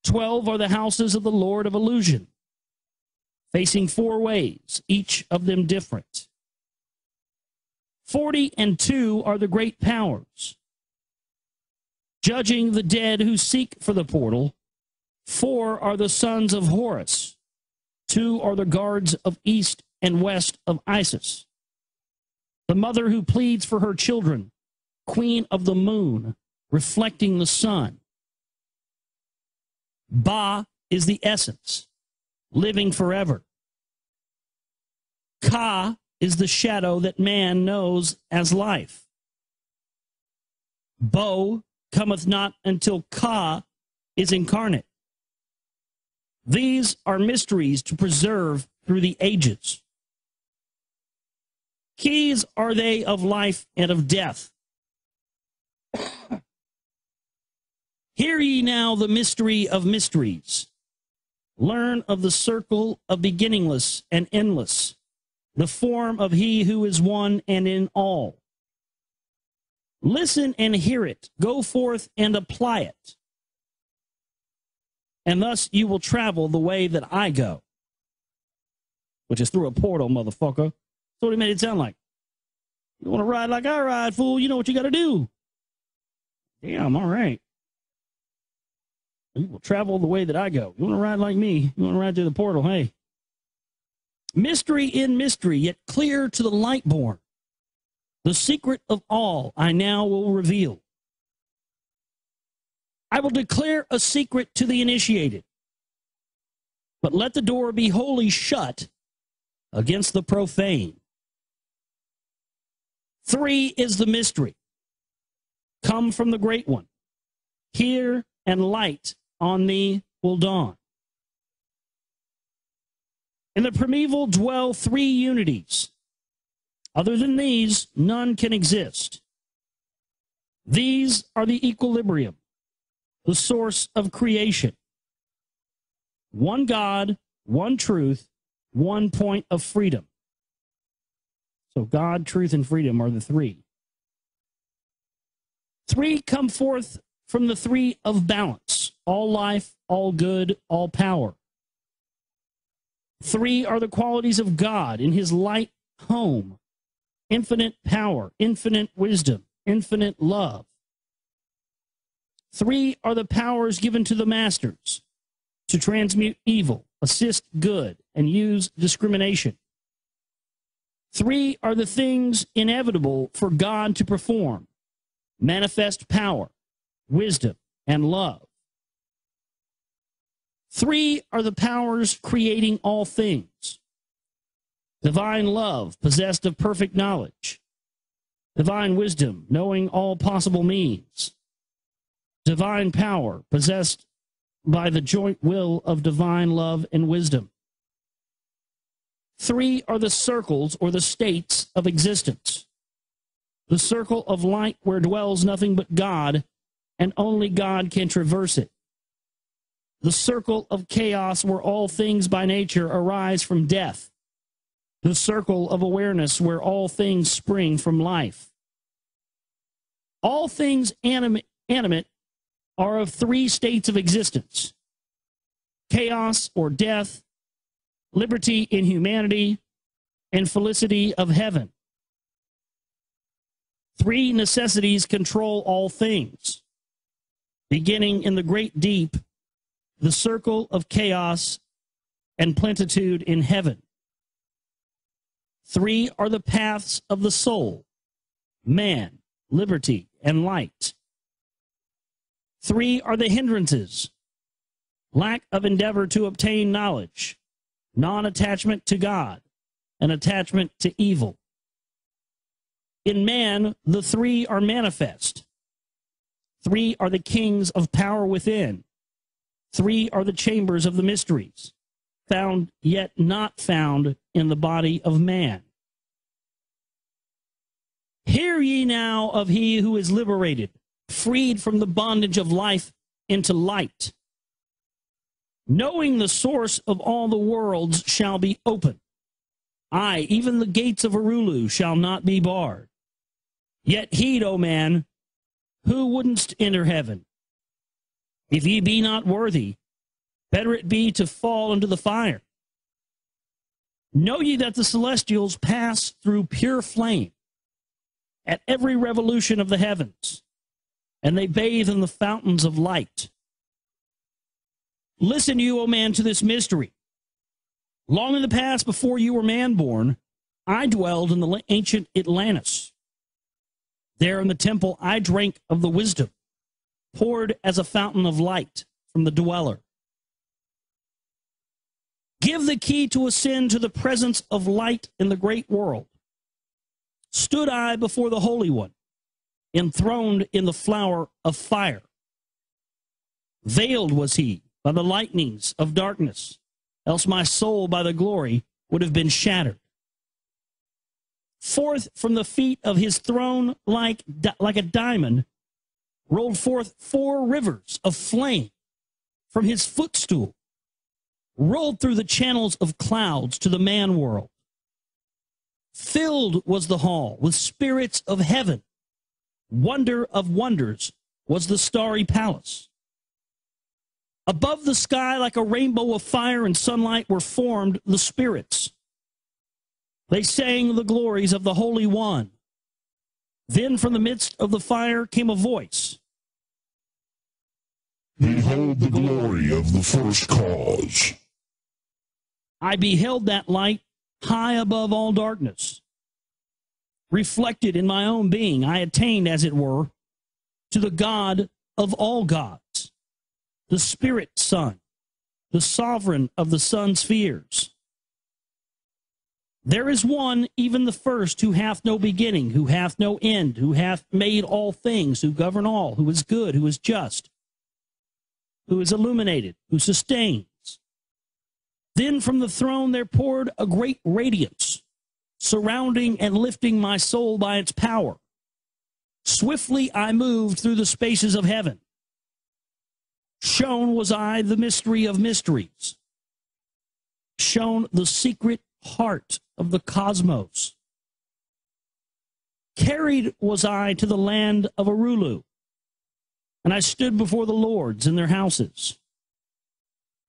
12 are the houses of the Lord of Illusion, facing 4 ways, each of them different. 42 are the great powers, judging the dead who seek for the portal. 4 are the sons of Horus. 2 are the guards of east and west of Isis, the mother who pleads for her children, queen of the moon, reflecting the sun. Ba is the essence, living forever. Ka is the shadow that man knows as life. Bo cometh not until Ka is incarnate. These are mysteries to preserve through the ages. Keys are they of life and of death. Hear ye now the mystery of mysteries. Learn of the circle of beginningless and endless, the form of he who is one and in all. Listen and hear it. Go forth and apply it. And thus you will travel the way that I go, which is through a portal, motherfucker. That's what he made it sound like. You want to ride like I ride, fool? You know what you got to do. Damn, all right. You will travel the way that I go. You want to ride like me? You want to ride through the portal? Hey. Mystery in mystery, yet clear to the light-born. The secret of all I now will reveal. I will declare a secret to the initiated. but let the door be wholly shut against the profane. 3 is the mystery. Come from the Great One. Hear, and light on thee will dawn. In the primeval dwell 3 unities. Other than these, none can exist. These are the equilibrium, the source of creation. One God, one truth, one point of freedom. So God, truth, and freedom are the 3. 3 come forth from the 3 of balance, all life, all good, all power. 3 are the qualities of God in his light home, infinite power, infinite wisdom, infinite love. 3 are the powers given to the masters to transmute evil, assist good, and use discrimination. 3 are the things inevitable for God to perform: manifest power, wisdom, and love. 3 are the powers creating all things: divine love, possessed of perfect knowledge; divine wisdom, knowing all possible means; divine power, possessed by the joint will of divine love and wisdom. 3 are the circles or the states of existence: the circle of light where dwells nothing but God, and only God can traverse it; the circle of chaos where all things by nature arise from death; the circle of awareness where all things spring from life. All things animate are of 3 states of existence: chaos or death, liberty in humanity, and felicity of heaven. 3 necessities control all things, beginning in the great deep, the circle of chaos, and plenitude in heaven. 3 are the paths of the soul: man, liberty, and light. 3 are the hindrances: lack of endeavor to obtain knowledge, non-attachment to God, and attachment to evil. In man, the 3 are manifest. 3 are the kings of power within. 3 are the chambers of the mysteries, found yet not found in the body of man. Hear ye now of he who is liberated, freed from the bondage of life into light. Knowing the source of all the worlds shall be open. Aye, even the gates of Arulu shall not be barred. Yet heed, O man, who wouldn't enter heaven? If ye be not worthy, better it be to fall into the fire. Know ye that the celestials pass through pure flame at every revolution of the heavens, and they bathe in the fountains of light. Listen you, O man, to this mystery. Long in the past, before you were man-born, I dwelled in the ancient Atlantis. There in the temple I drank of the wisdom, poured as a fountain of light from the dweller. Give the key to ascend to the presence of light in the great world. Stood I before the Holy One, enthroned in the flower of fire. Veiled was he by the lightnings of darkness, else my soul by the glory would have been shattered. Forth from the feet of his throne like a diamond rolled forth 4 rivers of flame from his footstool, rolled through the channels of clouds to the man world. Filled was the hall with spirits of heaven. Wonder of wonders was the starry palace. Above the sky, like a rainbow of fire and sunlight, were formed the spirits. They sang the glories of the Holy One. Then from the midst of the fire came a voice. Behold the glory of the first cause. I beheld that light high above all darkness. Reflected in my own being, I attained, as it were, to the God of all gods, the Spirit Son, the sovereign of the sun spheres. There is one, even the first, who hath no beginning, who hath no end, who hath made all things, who govern all, who is good, who is just, who is illuminated, who sustains. Then from the throne there poured a great radiance, surrounding and lifting my soul by its power. Swiftly I moved through the spaces of heaven. Shown was I the mystery of mysteries, shown the secret heart of the cosmos. Carried was I to the land of Arulu, and I stood before the lords in their houses.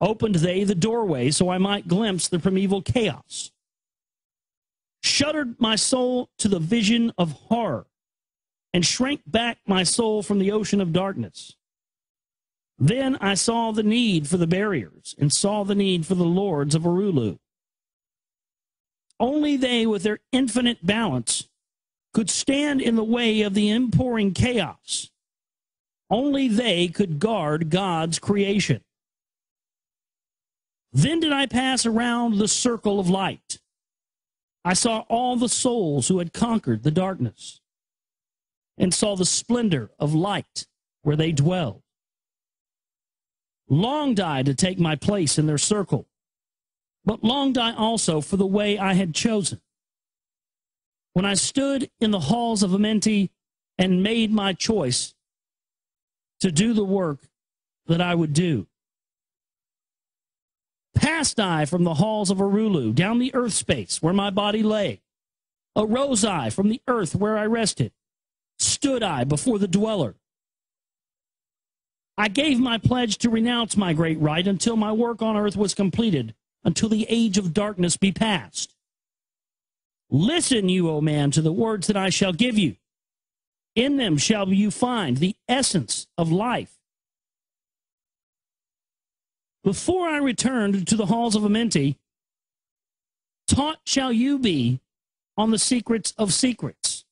Opened they the doorway so I might glimpse the primeval chaos. Shuddered my soul to the vision of horror, and shrank back my soul from the ocean of darkness. Then I saw the need for the barriers, and saw the need for the lords of Arulu. Only they, with their infinite balance, could stand in the way of the inpouring chaos. Only they could guard God's creation. Then did I pass around the circle of light. I saw all the souls who had conquered the darkness, and saw the splendor of light where they dwelled. Longed I to take my place in their circle, but longed I also for the way I had chosen. When I stood in the halls of Amenti and made my choice to do the work that I would do. Passed I from the halls of Arulu down the earth space where my body lay. Arose I from the earth where I rested. Stood I before the dweller. I gave my pledge to renounce my great right until my work on earth was completed, until the age of darkness be past. Listen, you, O man, to the words that I shall give you. In them shall you find the essence of life. Before I returned to the halls of Amenti, taught shall you be on the secrets of secrets,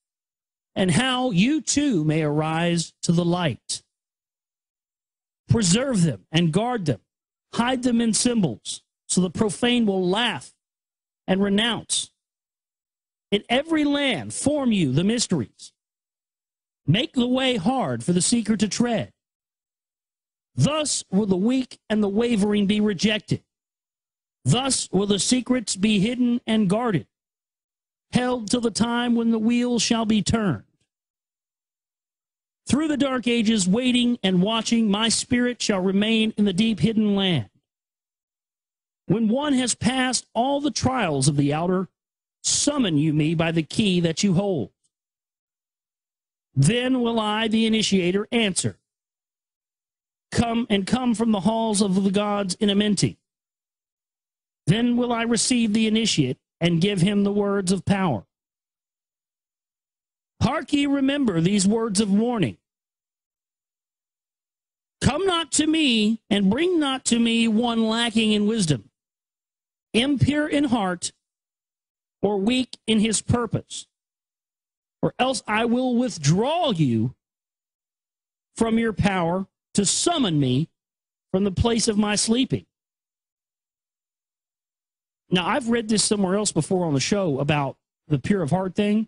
and how you too may arise to the light. Preserve them and guard them, hide them in symbols, so the profane will laugh and renounce. In every land form you the mysteries. Make the way hard for the seeker to tread. Thus will the weak and the wavering be rejected. Thus will the secrets be hidden and guarded, held till the time when the wheel shall be turned. Through the dark ages, waiting and watching, my spirit shall remain in the deep hidden land. When one has passed all the trials of the outer, summon you me by the key that you hold. Then will I, the initiator, answer. Come from the halls of the gods in Amenti. Then will I receive the initiate and give him the words of power. Hark ye, remember these words of warning. Come not to me, and bring not to me one lacking in wisdom, impure in heart, or weak in his purpose, or else I will withdraw you from your power to summon me from the place of my sleeping. Now, I've read this somewhere else before on the show about the pure of heart thing.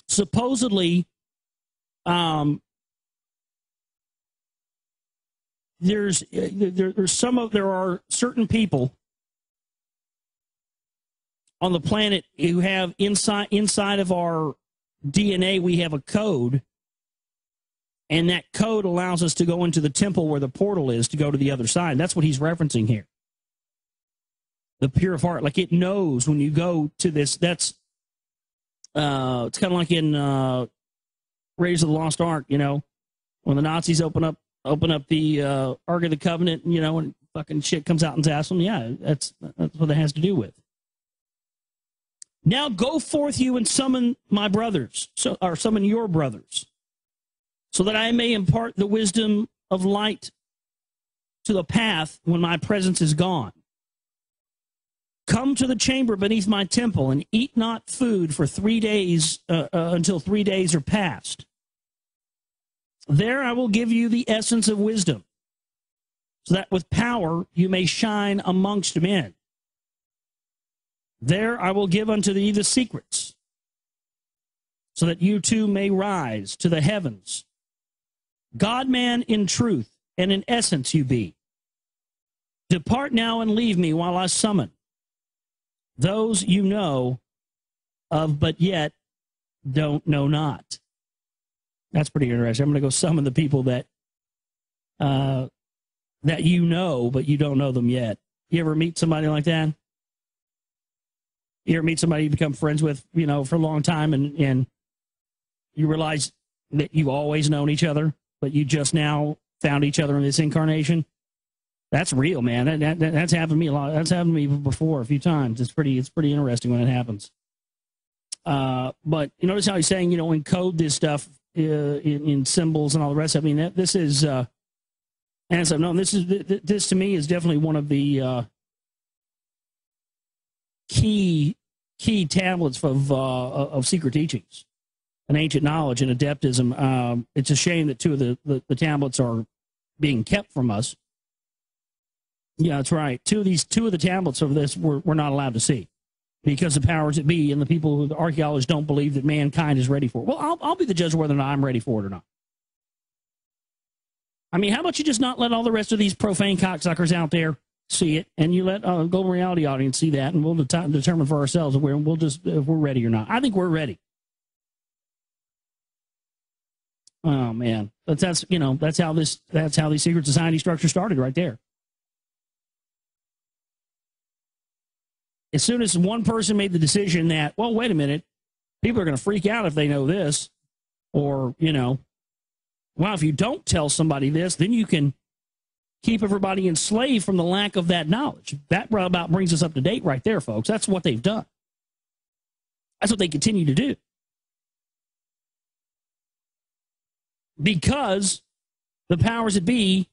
Supposedly, there are certain people on the planet who have inside of our DNA, we have a code, and that code allows us to go into the temple where the portal is to go to the other side. That's what he's referencing here. The pure of heart, like it knows when you go to this. That's it's kind of like in Raiders of the Lost Ark, you know, when the Nazis open up the Ark of the Covenant, you know, and fucking shit comes out and zaps them. Yeah, that's what it has to do with. Now go forth you and summon my brothers, or summon your brothers, so that I may impart the wisdom of light to the path when my presence is gone. Come to the chamber beneath my temple and eat not food for 3 days until 3 days are past. There I will give you the essence of wisdom, so that with power you may shine amongst men. There I will give unto thee the secrets, so that you too may rise to the heavens. God-man in truth and in essence you be. Depart now and leave me while I summon those you know of, but yet don't know not. That's pretty interesting. I'm going to go summon the people that that you know, but you don't know them yet. You ever meet somebody like that? You ever meet somebody you become friends with, you know, for a long time, and you realize that you've always known each other, but you just now found each other in this incarnation? That's real, man. That's happened to me a lot. That's happened to me before a few times. It's pretty interesting when it happens. But you notice how he's saying, you know, encode this stuff in symbols and all the rest. I mean, this is, and so no, this to me is definitely one of the key tablets of secret teachings and ancient knowledge and adeptism. It's a shame that two of the tablets are being kept from us. Yeah, that's right. Two of the tablets of this we're not allowed to see because the powers that be and the people who the archaeologists don't believe that mankind is ready for it. Well, I'll be the judge of whether or not I'm ready for it or not. I mean, how about you just not let all the rest of these profane cocksuckers out there see it, and you let Global Reality audience see that, and we'll determine for ourselves if we're ready or not. I think we're ready. Oh man, that's how the secret society structure started right there. As soon as one person made the decision that, well, wait a minute, people are going to freak out if they know this, or, you know, well, if you don't tell somebody this, then you can keep everybody enslaved from the lack of that knowledge. That about brings us up to date right there, folks. That's what they've done. That's what they continue to do. Because the powers that be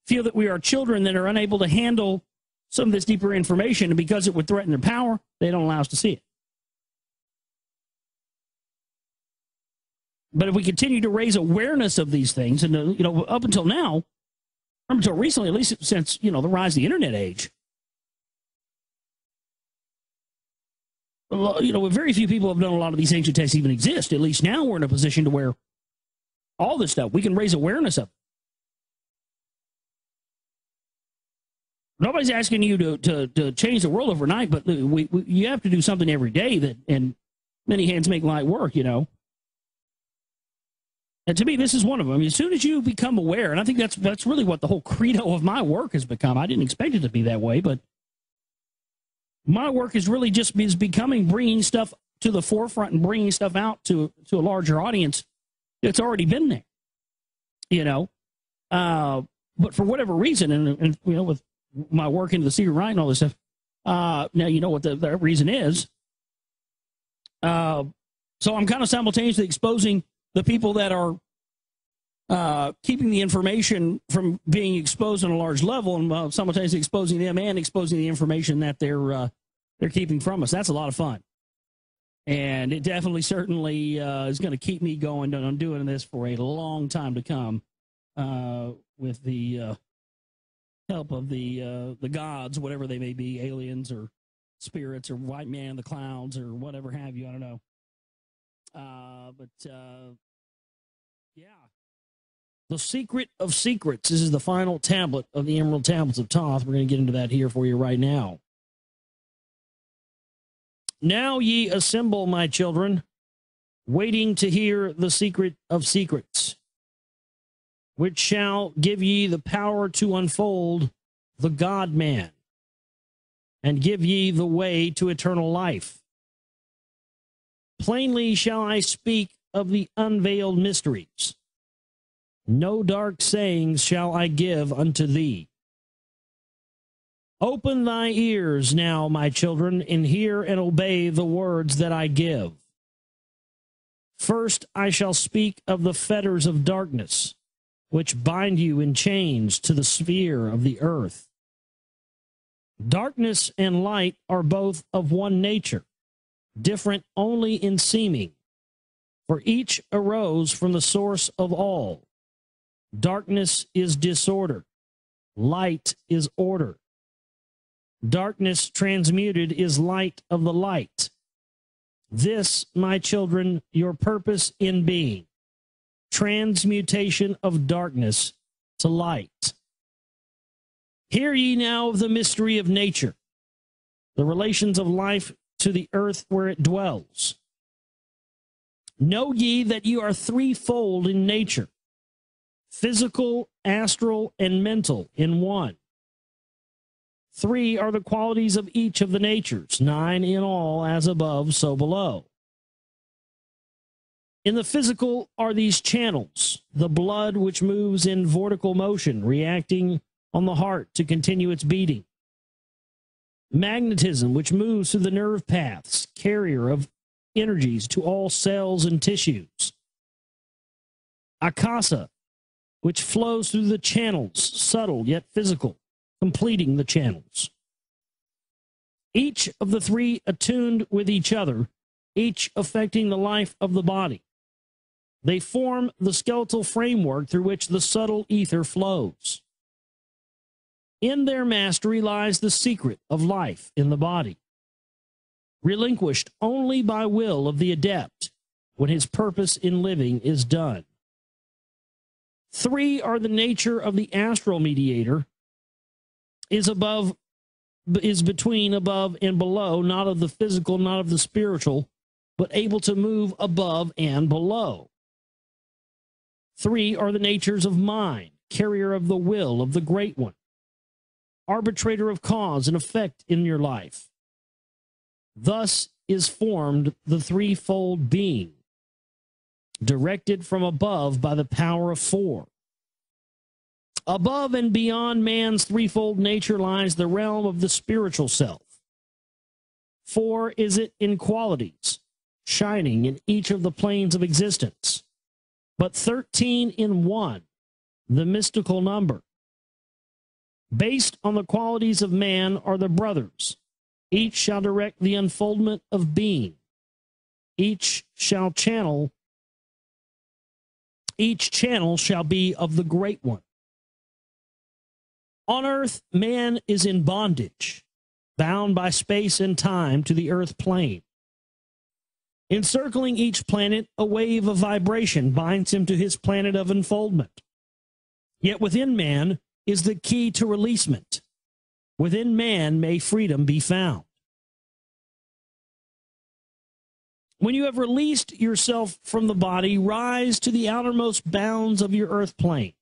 feel that we are children that are unable to handle some of this deeper information, and because it would threaten their power, they don't allow us to see it. But if we continue to raise awareness of these things, and you know, up until now, until recently, at least since, you know, the rise of the internet age, you know, very few people have known a lot of these ancient texts even exist. At least now we're in a position to where all this stuff, we can raise awareness of it. Nobody's asking you to change the world overnight, but you have to do something every day, and many hands make light work, you know. And to me, this is one of them. I mean, as soon as you become aware, and I think that's really what the whole credo of my work has become. I didn't expect it to be that way, but my work is really just bringing stuff to the forefront and bringing stuff out to a larger audience that's already been there, you know. But for whatever reason, and you know, with my work into the secret right and all this stuff, now you know what the reason is. So I'm kind of simultaneously exposing the people that are keeping the information from being exposed on a large level, and simultaneously exposing them and exposing the information that they're keeping from us. That's a lot of fun, and it definitely, certainly is going to keep me going on doing this for a long time to come, with the help of the gods, whatever they may be, aliens or spirits or white man in the clouds or whatever have you. I don't know. Yeah. The Secret of Secrets. This is the final tablet of the Emerald Tablets of Thoth. We're going to get into that here for you right now. Now ye assemble, my children, waiting to hear the secret of secrets, which shall give ye the power to unfold the God-man, and give ye the way to eternal life. Plainly shall I speak of the unveiled mysteries. No dark sayings shall I give unto thee. Open thy ears now, my children, and hear and obey the words that I give. First I shall speak of the fetters of darkness, which bind you in chains to the sphere of the earth. Darkness and light are both of one nature, different only in seeming, for each arose from the source of all, Darkness is disorder. Light is order. Darkness transmuted is light of the light. This, my children, your purpose in being. Transmutation of darkness to light. Hear ye now of the mystery of nature, the relations of life to the earth where it dwells. Know ye that you are threefold in nature, physical, astral, and mental in one. 3 are the qualities of each of the natures, 9 in all, as above, so below. In the physical are these channels, the blood which moves in vortical motion, reacting on the heart to continue its beating. Magnetism, which moves through the nerve paths, carrier of energies to all cells and tissues. Akasa, which flows through the channels, subtle yet physical, completing the channels. Each of the 3 attuned with each other, each affecting the life of the body. They form the skeletal framework through which the subtle ether flows. In their mastery lies the secret of life in the body, relinquished only by will of the adept when his purpose in living is done. 3 are the nature of the astral mediator, is between above and below, not of the physical, not of the spiritual, but able to move above and below. 3 are the natures of mind, carrier of the will of the Great One, arbitrator of cause and effect in your life. Thus is formed the threefold being, directed from above by the power of 4. Above and beyond man's threefold nature lies the realm of the spiritual self. 4 is it in qualities, shining in each of the planes of existence, but 13 in 1, the mystical number. Based on the qualities of man are the brothers. Each shall direct the unfoldment of being. Each channel shall be of the Great One. On earth, man is in bondage, bound by space and time to the earth plane. Encircling each planet, a wave of vibration binds him to his planet of unfoldment. Yet within man is the key to releasement. Within man may freedom be found. When you have released yourself from the body, rise to the outermost bounds of your earth plane.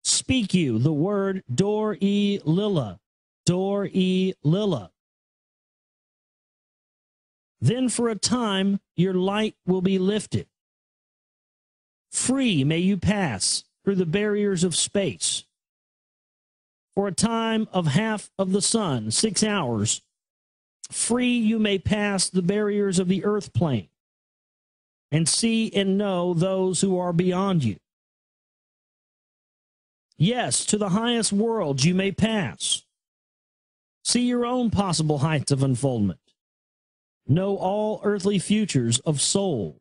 Speak you the word Dor-e-Lila, Dor-e-Lila. Then for a time your light will be lifted. Free may you pass through the barriers of space. For a time of half of the sun, 6 hours, free you may pass the barriers of the earth plane and see and know those who are beyond you. Yes, to the highest worlds you may pass. See your own possible heights of unfoldment. Know all earthly futures of soul.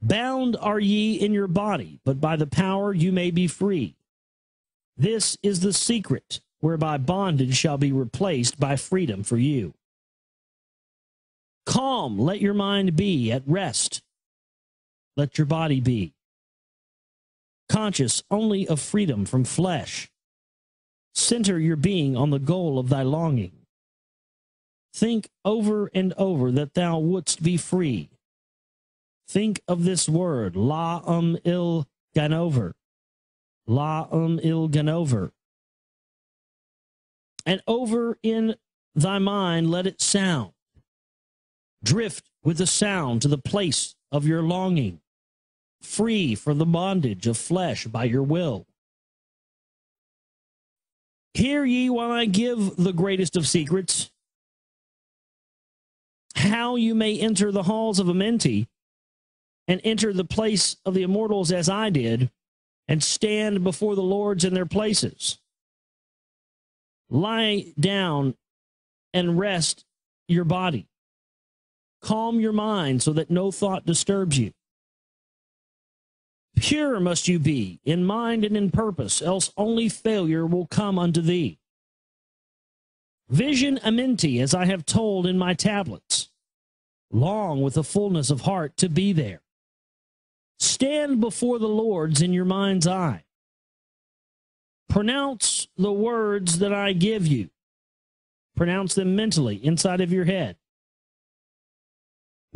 Bound are ye in your body, but by the power you may be free. This is the secret whereby bondage shall be replaced by freedom for you. Calm, let your mind be at rest. Let your body be. Conscious only of freedom from flesh. Center your being on the goal of thy longing. Think over and over that thou wouldst be free. Think of this word, La-il-Ganover. La-il-Ganover. And over in thy mind let it sound. Drift with the sound to the place of your longing, free from the bondage of flesh by your will. Hear ye while I give the greatest of secrets, how you may enter the halls of Amenti and enter the place of the immortals as I did, and stand before the lords in their places. Lie down and rest your body. Calm your mind so that no thought disturbs you. Pure must you be in mind and in purpose, else only failure will come unto thee. Vision amenti, as I have told in my tablets. Long with a fullness of heart to be there. Stand before the Lord's in your mind's eye. Pronounce the words that I give you. Pronounce them mentally inside of your head.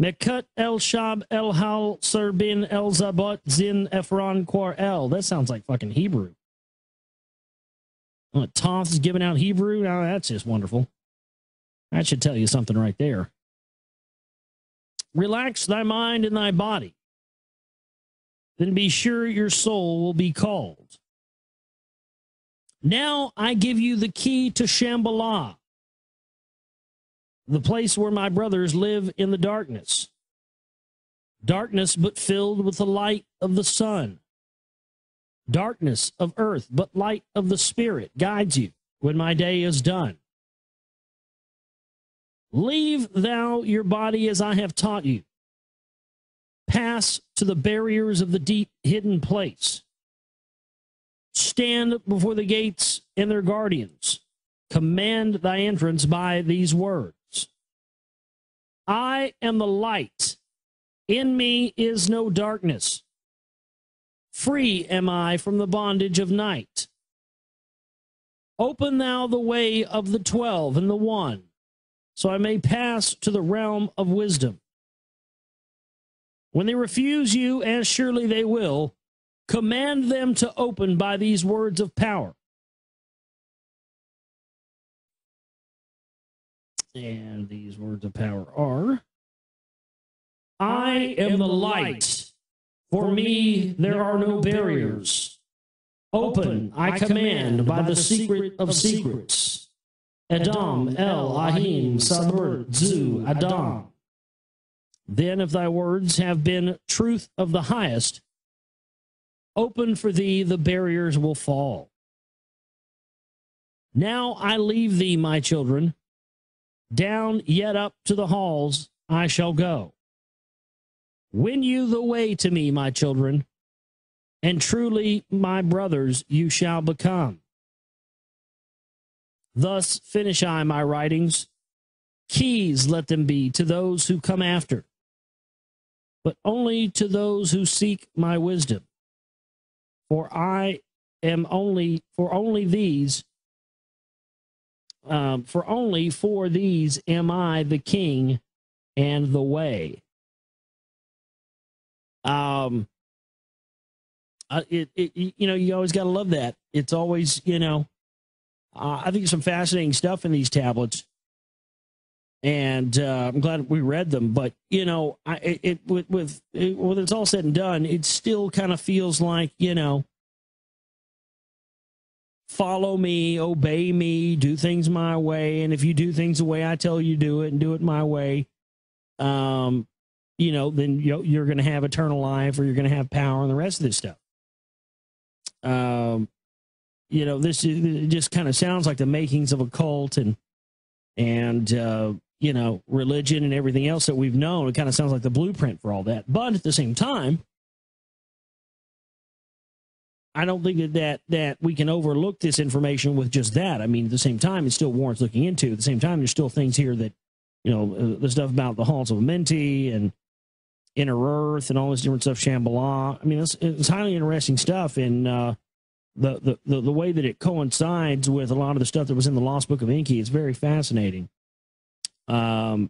Mekut el shab el hal serbin el zabot zin efron quar el. That sounds like fucking Hebrew. Thoth is giving out Hebrew. Now that's just wonderful. That should tell you something right there. Relax thy mind and thy body. Then be sure your soul will be called. Now I give you the key to Shambhala, the place where my brothers live in the darkness. Darkness, but filled with the light of the sun. Darkness of earth, but light of the spirit guides you when my day is done. Leave thou your body as I have taught you. Pass to the barriers of the deep hidden place. Stand before the gates and their guardians. Command thy entrance by these words. I am the light. In me is no darkness. Free am I from the bondage of night. Open thou the way of the 12 and the 1, so I may pass to the realm of wisdom. When they refuse you, as surely they will, command them to open by these words of power. And these words of power are, I am the light. For me, there are no barriers. Open, I command, by the secret of secrets. Adam, El, Ahim, Sabur, Zu, Adam. Then if thy words have been truth of the highest, open for thee the barriers will fall. Now I leave thee, my children. Down yet up to the halls I shall go. Win you the way to me, my children, and truly my brothers you shall become. Thus finish I my writings. Keys let them be to those who come after, but only to those who seek my wisdom. For I am only for these am I the king and the way. You always got to love that. It's always, I think some fascinating stuff in these tablets, and I'm glad we read them. But when it's all said and done, it still kind of feels like, follow me, obey me, do things my way, and if you do things the way I tell you to do it and do it my way, then you're going to have eternal life, or you're going to have power and the rest of this stuff. It just kind of sounds like the makings of a cult and religion and everything else that we've known. It kind of sounds like the blueprint for all that. But at the same time, I don't think that we can overlook this information with just that. I mean, at the same time, it still warrants looking into. At the same time, there's still things here that, the stuff about the halls of Amenti and inner earth and all this different stuff, Shambhala. I mean, it's highly interesting stuff, and the way that it coincides with a lot of the stuff that was in the Lost Book of Enki is very fascinating. But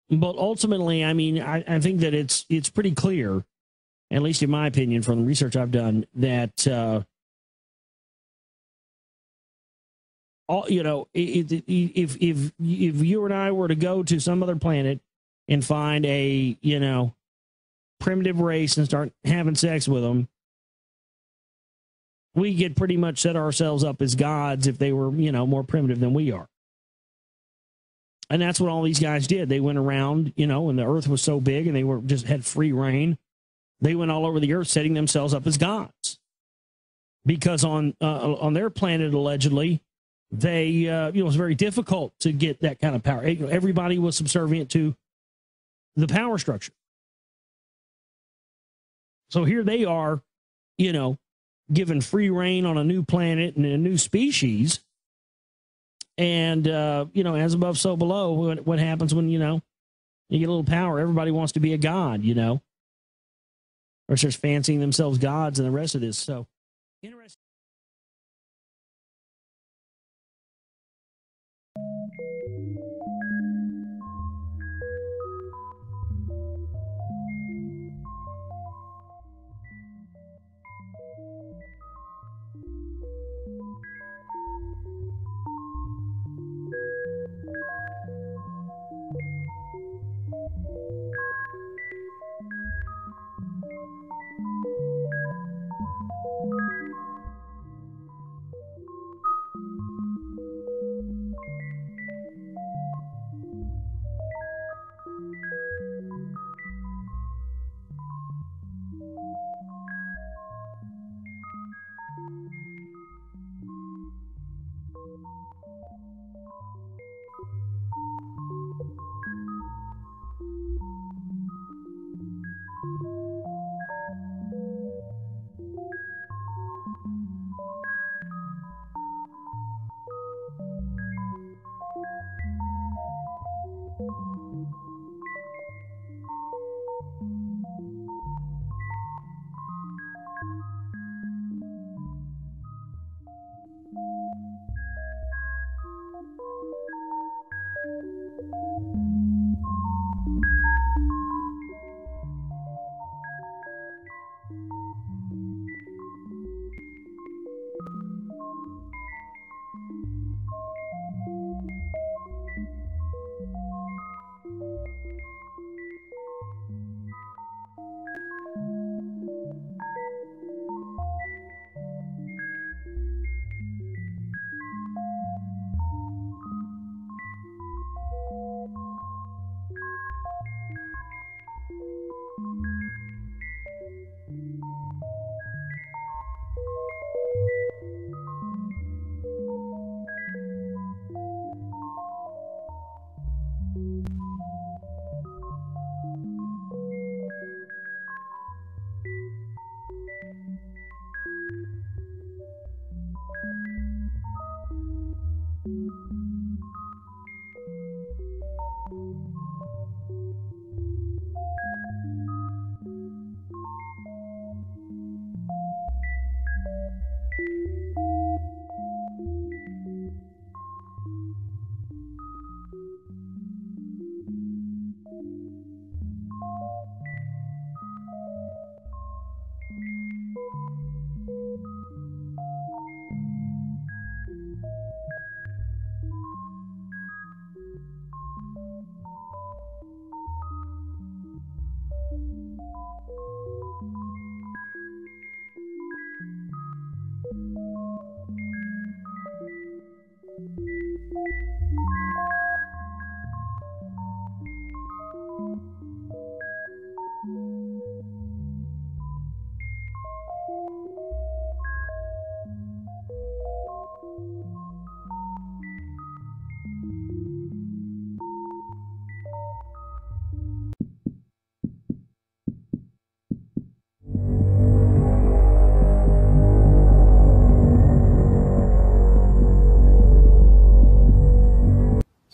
ultimately, I mean, I think that it's pretty clear, at least in my opinion, from the research I've done, that if you and I were to go to some other planet and find a primitive race and start having sex with them, we could pretty much set ourselves up as gods if they were more primitive than we are. And that's what all these guys did. They went around, when the earth was so big and they had free reign. They went all over the earth setting themselves up as gods, because on their planet, allegedly, they it was very difficult to get that kind of power. Everybody was subservient to the power structure. So here they are, you know, given free reign on a new planet and a new species. And, you know, as above, so below. What happens when, you know, you get a little power? Everybody wants to be a god, you know, or starts fancying themselves gods and the rest of this. So, interesting.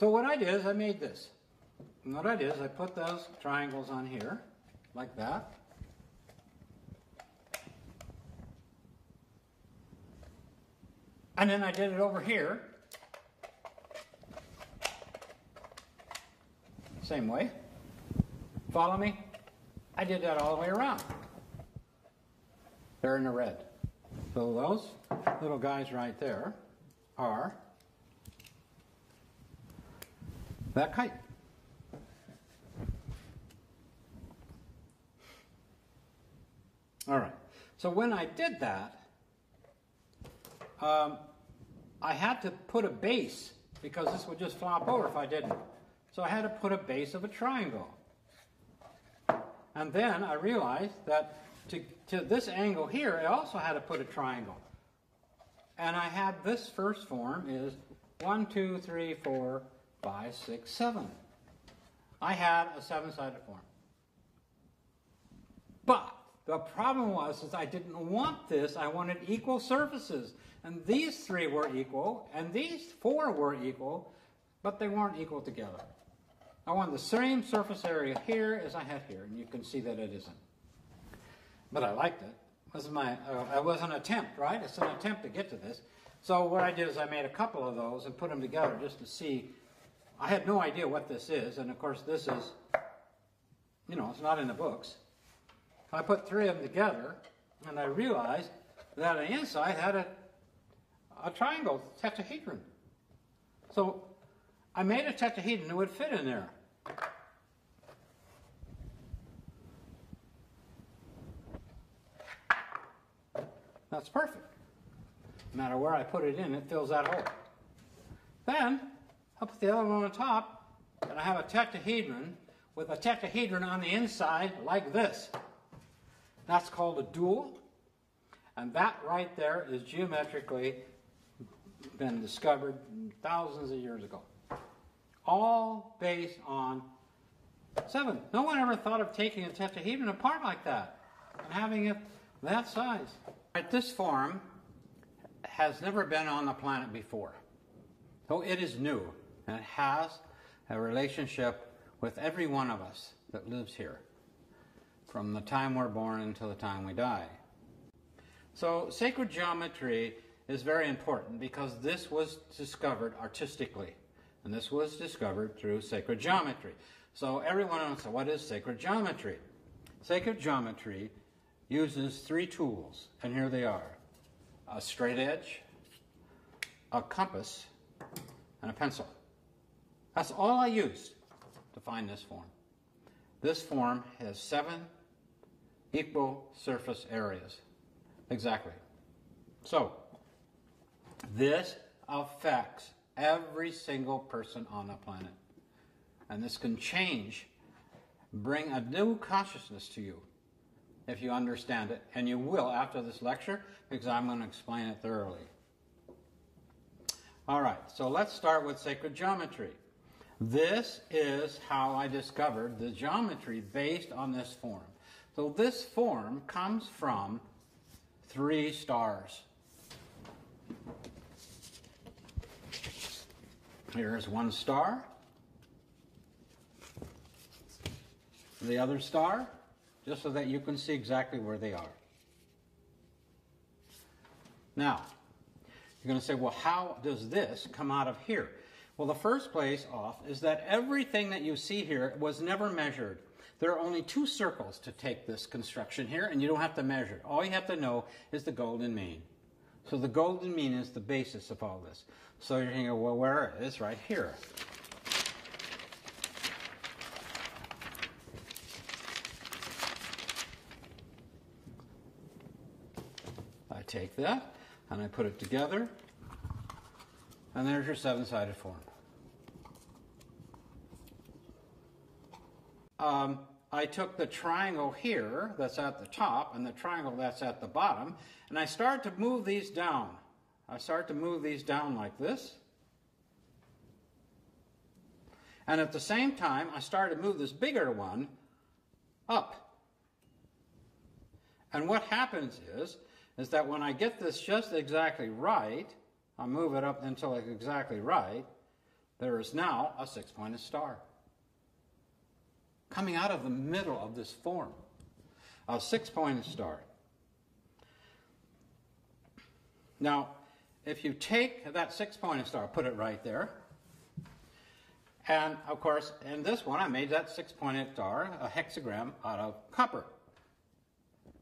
So what I did is I made this. And what I did is I put those triangles on here, like that. And then I did it over here. Same way. Follow me? I did that all the way around. They're in the red. So those little guys right there are that kite. All right. So when I did that, I had to put a base because this would just flop over if I didn't. So I had to put a base of a triangle. And then I realized that to this angle here, I also had to put a triangle. And I had this first form is 1, 2, 3, 4, 5, 6, 7. I had a 7-sided form. But The problem was is I didn't want this. I wanted equal surfaces. And these three were equal, and these four were equal, but they weren't equal together. I wanted the same surface area here as I had here, and you can see that it isn't. But I liked it. It was an attempt, right? It's an attempt to get to this. So what I did is I made a couple of those and put them together just to see. I had no idea what this is, and of course this is, it's not in the books. I put three of them together, and I realized that on the inside had a triangle, tetrahedron. So I made a tetrahedron that would fit in there. That's perfect. No matter where I put it in, it fills that hole. Then I put the other one on top, and I have a tetrahedron with a tetrahedron on the inside like this. That's called a dual, and that right there is geometrically been discovered thousands of years ago. All based on 7. No one ever thought of taking a tetrahedron apart like that and having it that size. This form has never been on the planet before. So it is new, and it has a relationship with every one of us that lives here, from the time we're born until the time we die. So sacred geometry is very important because this was discovered artistically, and this was discovered through sacred geometry. So everyone asks, what is sacred geometry? Sacred geometry uses 3 tools, and here they are: a straight edge, a compass, and a pencil. That's all I used to find this form. This form has 7 equal surface areas. Exactly. So, this affects every single person on the planet. And this can change, bring a new consciousness to you if you understand it. And you will after this lecture, because I'm going to explain it thoroughly. All right, so let's start with sacred geometry. This is how I discovered the geometry based on this form. So this form comes from 3 stars. Here's one star. The other star, just so that you can see exactly where they are. Now, you're going to say, well, how does this come out of here? Well, the first place off is that everything that you see here was never measured. There are only 2 circles to take this construction here, and you don't have to measure it. All you have to know is the golden mean. So the golden mean is the basis of all this. So you're thinking, well, where is it? Right here. I take that, and I put it together, and there's your 7-sided form. I took the triangle here that's at the top and the triangle that's at the bottom, and I started to move these down. I started to move these down like this. And at the same time, I started to move this bigger one up. And what happens is that when I get this just exactly right, I move it up until it's exactly right, there is now a 6-pointed star coming out of the middle of this form. A 6-pointed star. Now, if you take that 6-pointed star, put it right there, and of course, in this one, I made that 6-pointed star a hexagram out of copper.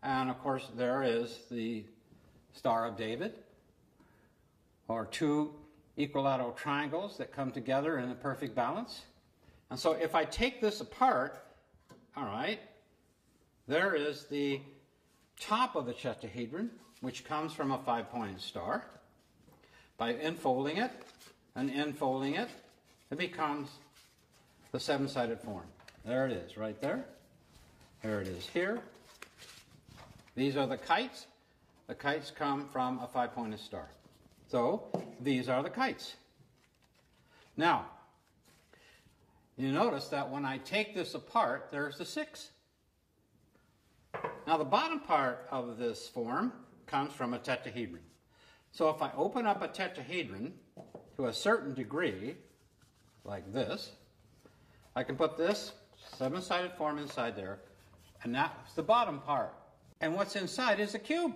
And of course, there is the Star of David, or 2 equilateral triangles that come together in a perfect balance. And so if I take this apart, all right, there is the top of the tetrahedron, which comes from a 5-pointed star. By unfolding it and enfolding it, it becomes the 7-sided form. There it is, right there. There it is here. These are the kites. The kites come from a 5-pointed star. So these are the kites. Now, you notice that when I take this apart, there's the 6. Now the bottom part of this form comes from a tetrahedron. So if I open up a tetrahedron to a certain degree, like this, I can put this seven-sided form inside there, and that's the bottom part. And what's inside is a cube.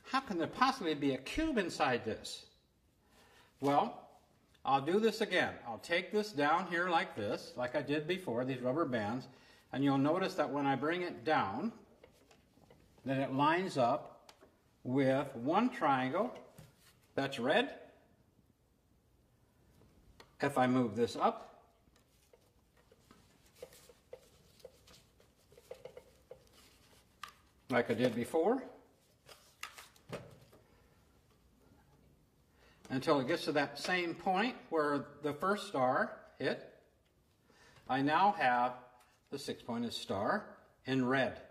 How can there possibly be a cube inside this? Well, I'll do this again. I'll take this down here like this, like I did before, these rubber bands, and you'll notice that when I bring it down, then it lines up with one triangle that's red. If I move this up, like I did before, until it gets to that same point where the first star hit, I now have the six-pointed star in red.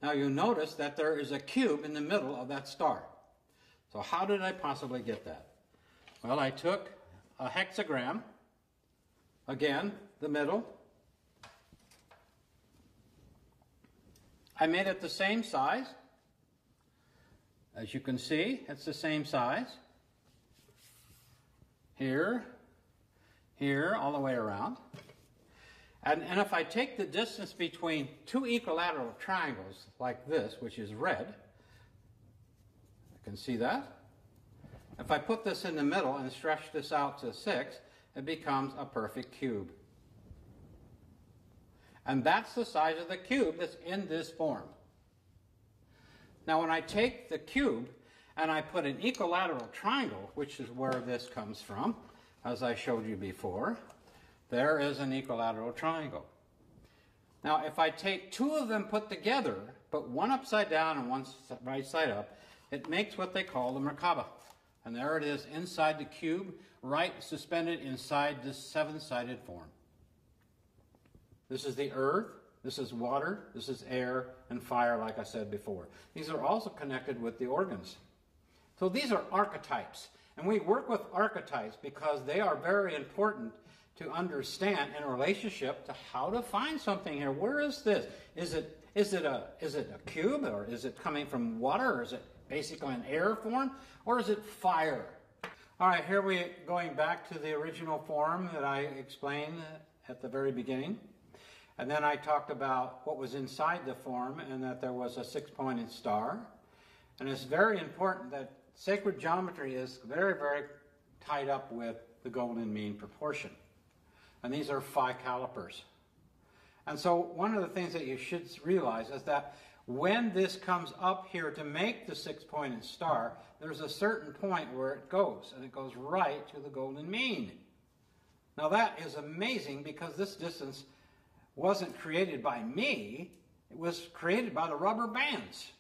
Now you'll notice that there is a cube in the middle of that star. So how did I possibly get that? Well, I took a hexagram, again, the middle. I made it the same size. As you can see, it's the same size. Here, here, all the way around. And if I take the distance between two equilateral triangles like this, which is red, you can see that. If I put this in the middle and stretch this out to 6, it becomes a perfect cube. And that's the size of the cube that's in this form. Now when I take the cube and I put an equilateral triangle, which is where this comes from, as I showed you before, there is an equilateral triangle. Now if I take two of them put together, put one upside down and one right side up, it makes what they call the Merkaba. And there it is inside the cube, right suspended inside this seven-sided form. This is the earth, this is water, this is air, and fire, like I said before. These are also connected with the organs. So these are archetypes. And we work with archetypes because they are very important to understand in relationship to how to find something here. Where is this? Is it a cube, or is it coming from water, or is it basically an air form, or is it fire? All right, here we're going back to the original form that I explained at the very beginning. And then I talked about what was inside the form and that there was a six-pointed star. And it's very important that sacred geometry is very, very tied up with the golden mean proportion. And these are phi calipers. And so one of the things that you should realize is that when this comes up here to make the six-pointed star, there's a certain point where it goes, and it goes right to the golden mean. Now that is amazing because this distance wasn't created by me, it was created by the rubber bands.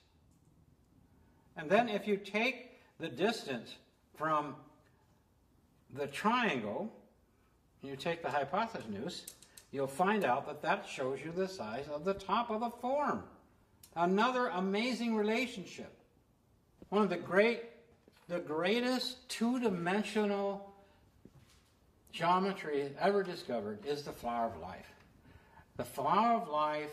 And then if you take the distance from the triangle, and you take the hypotenuse, you'll find out that that shows you the size of the top of the form. Another amazing relationship. One of the greatest two-dimensional geometry ever discovered is the flower of life. The flower of life,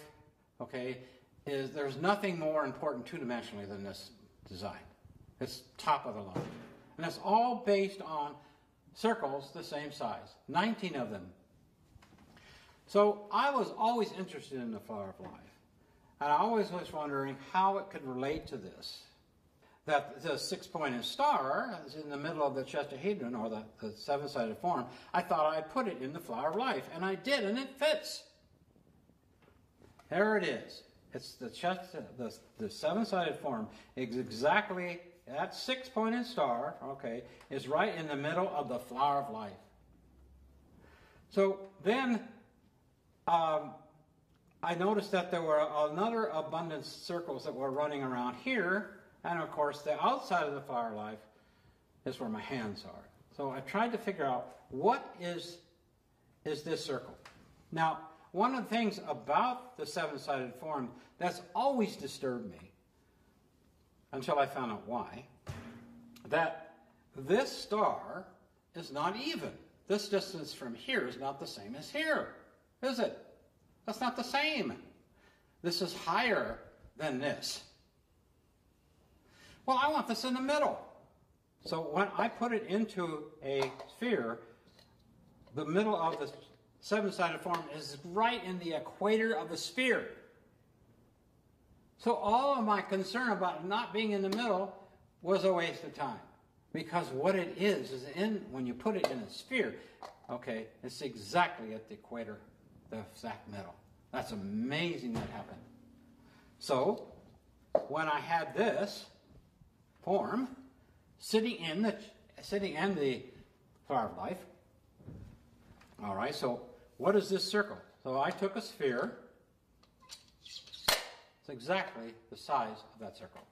okay, there's nothing more important two-dimensionally than this design. It's top of the line. And it's all based on circles the same size, 19 of them. So I was always interested in the flower of life. And I always was wondering how it could relate to this. That the six-pointed star is in the middle of the tetrahedron, or the seven-sided form. I thought I'd put it in the flower of life, and I did, and it fits. There it is. It's the seven-sided form is exactly, that six-pointed star, okay, is right in the middle of the flower of life. So then I noticed that there were another abundance circles that were running around here, and of course the outside of the flower of life is where my hands are. So I tried to figure out what is this circle. Now, one of the things about the seven-sided form that's always disturbed me, until I found out why, that this star is not even. This distance from here is not the same as here, is it? That's not the same. This is higher than this. Well, I want this in the middle. So when I put it into a sphere, the middle of the seven-sided form is right in the equator of the sphere. So all of my concern about not being in the middle was a waste of time. Because what it is when you put it in a sphere, okay, it's exactly at the equator, the exact middle. That's amazing that happened. So when I had this form sitting in the flower of life, all right, so what is this circle? So I took a sphere. It's exactly the size of that circle.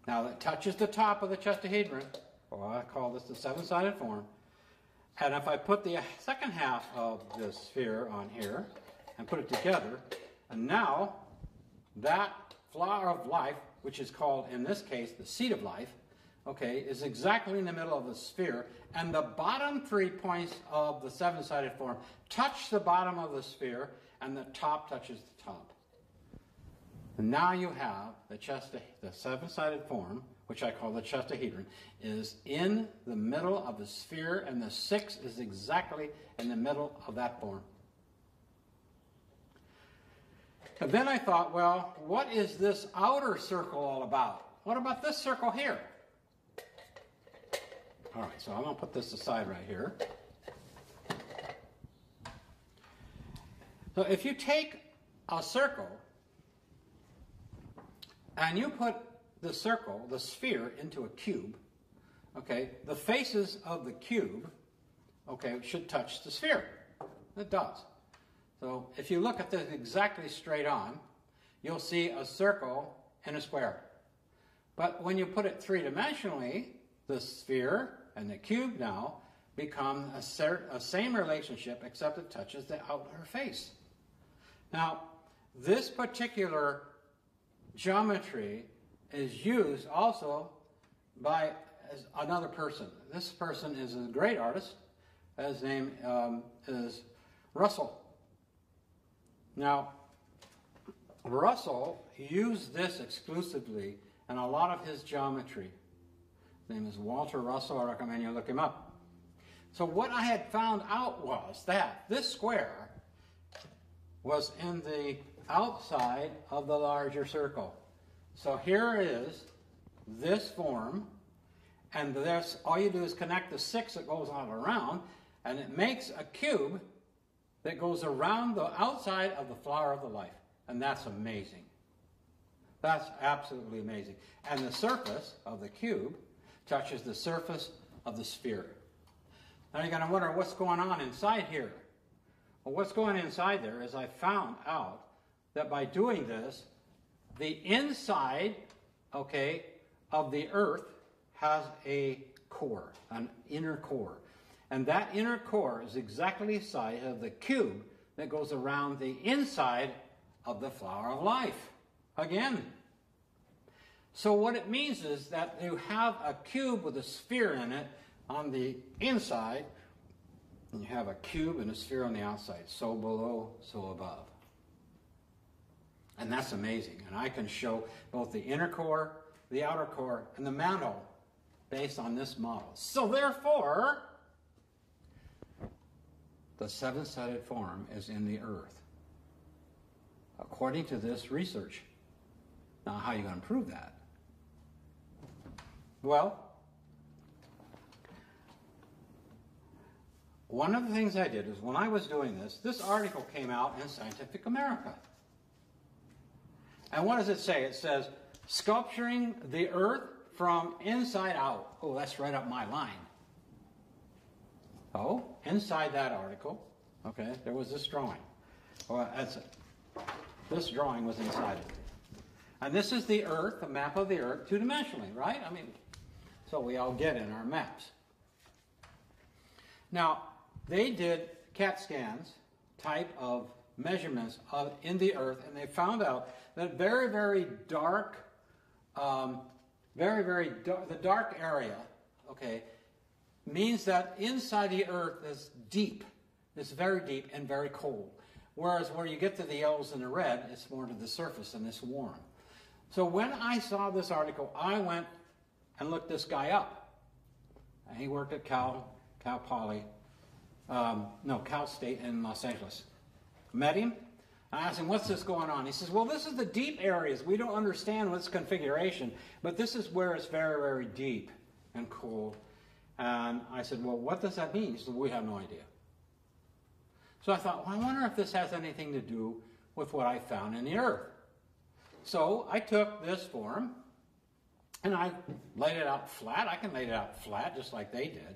Now that touches the top of the chestahedron, or I call this the seven-sided form. And if I put the second half of this sphere on here and put it together, and now that flower of life, which is called in this case the seed of life, okay, is exactly in the middle of the sphere, and the bottom 3 points of the seven-sided form touch the bottom of the sphere, and the top touches the top. And now you have the seven-sided form, which I call the chestahedron, is in the middle of the sphere, and the 6 is exactly in the middle of that form. And then I thought, well, what is this outer circle all about? What about this circle here? All right, so I'm going to put this aside right here. So if you take a circle and you put the circle, the sphere, into a cube, okay, the faces of the cube, okay, should touch the sphere. It does. So if you look at this exactly straight on, you'll see a circle and a square. But when you put it three-dimensionally, the sphere and the cube now become a same relationship, except it touches the outer face. Now, this particular geometry is used also by another person. This person is a great artist. His name is Russell. Now, Russell used this exclusively in a lot of his geometry. His name is Walter Russell. I recommend you look him up. So what I had found out was that this square was in the outside of the larger circle. So here is this form, and this, all you do is connect the 6 that goes all around, and it makes a cube that goes around the outside of the flower of the life. And that's amazing. That's absolutely amazing. And the surface of the cube touches the surface of the sphere. Now you're going to wonder what's going on inside here. Well, what's going on inside there is I found out that by doing this, the inside, okay, of the earth has a core, an inner core. And that inner core is exactly the size of the cube that goes around the inside of the flower of life. Again. So what it means is that you have a cube with a sphere in it on the inside, and you have a cube and a sphere on the outside. So below, so above. And that's amazing. And I can show both the inner core, the outer core, and the mantle based on this model. So therefore, the seven-sided form is in the earth, according to this research. Now, how are you going to prove that? Well, one of the things I did is when I was doing this article came out in Scientific America. And what does it say? It says, sculpturing the earth from inside out. Oh, that's right up my line. Oh, inside that article, okay, there was this drawing. Well, that's it. This drawing was inside it. And this is the earth, a map of the earth, two-dimensionally, right? I mean, so we all get in our maps. Now, they did CAT scans type of measurements in the earth, and they found out that very, very dark, the dark area, okay, means that inside the earth is deep. It's very deep and very cold. Whereas where you get to the yellows and the red, it's more to the surface and it's warm. So when I saw this article, I went and looked this guy up. And he worked at Cal State in Los Angeles. Met him. I asked him, what's this going on? He says, well, this is the deep areas. We don't understand what's configuration, but this is where it's very, very deep and cold. And I said, well, what does that mean? He said, we have no idea. So I thought, well, I wonder if this has anything to do with what I found in the earth. So I took this form and I laid it out flat. I can lay it out flat just like they did.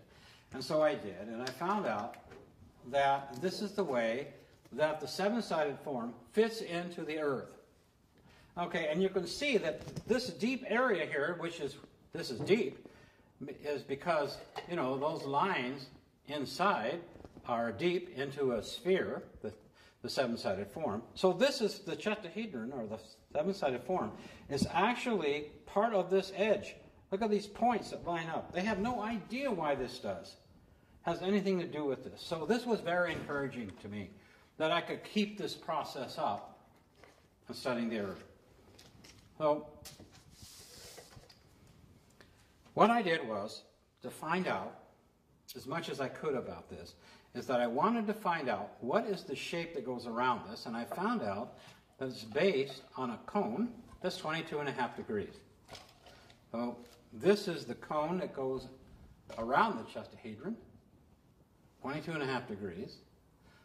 And so I did. And I found out that this is the way that the seven-sided form fits into the earth. Okay, and you can see that this deep area here, this is deep, is because, you know, those lines inside are deep into a sphere, the seven-sided form. So this is the tetrahedron, or the seven-sided form, is actually part of this edge. Look at these points that line up. They have no idea why this has anything to do with this. So this was very encouraging to me, that I could keep this process up and studying the earth. So what I did was to find out as much as I could about this, is that I wanted to find out what is the shape that goes around this, and I found out that it's based on a cone that's 22.5 degrees. So this is the cone that goes around the tetrahedron, 22.5 degrees.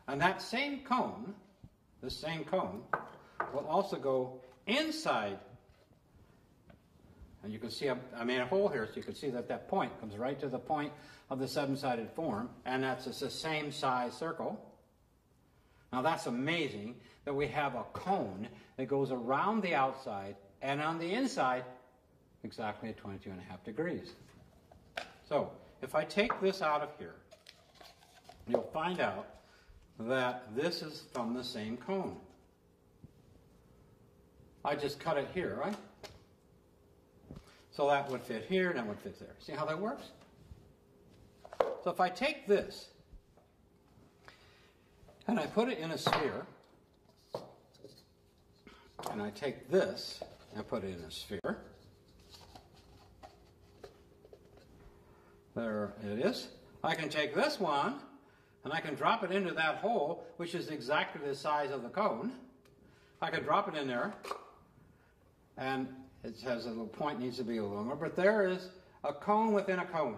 And that same cone, this same cone, will also go inside. And you can see I made a hole here so you can see that that point comes right to the point of the seven-sided form, and that's the same size circle. Now that's amazing that we have a cone that goes around the outside and on the inside exactly at 22.5 degrees. So if I take this out of here, you'll find out that this is from the same cone. I just cut it here, right? So that would fit here, and that would fit there. See how that works? So if I take this, and I put it in a sphere, and I take this, and put it in a sphere, there it is. I can take this one, and I can drop it into that hole, which is exactly the size of the cone. I can drop it in there, and it has a little point, needs to be a little more, but there is a cone within a cone.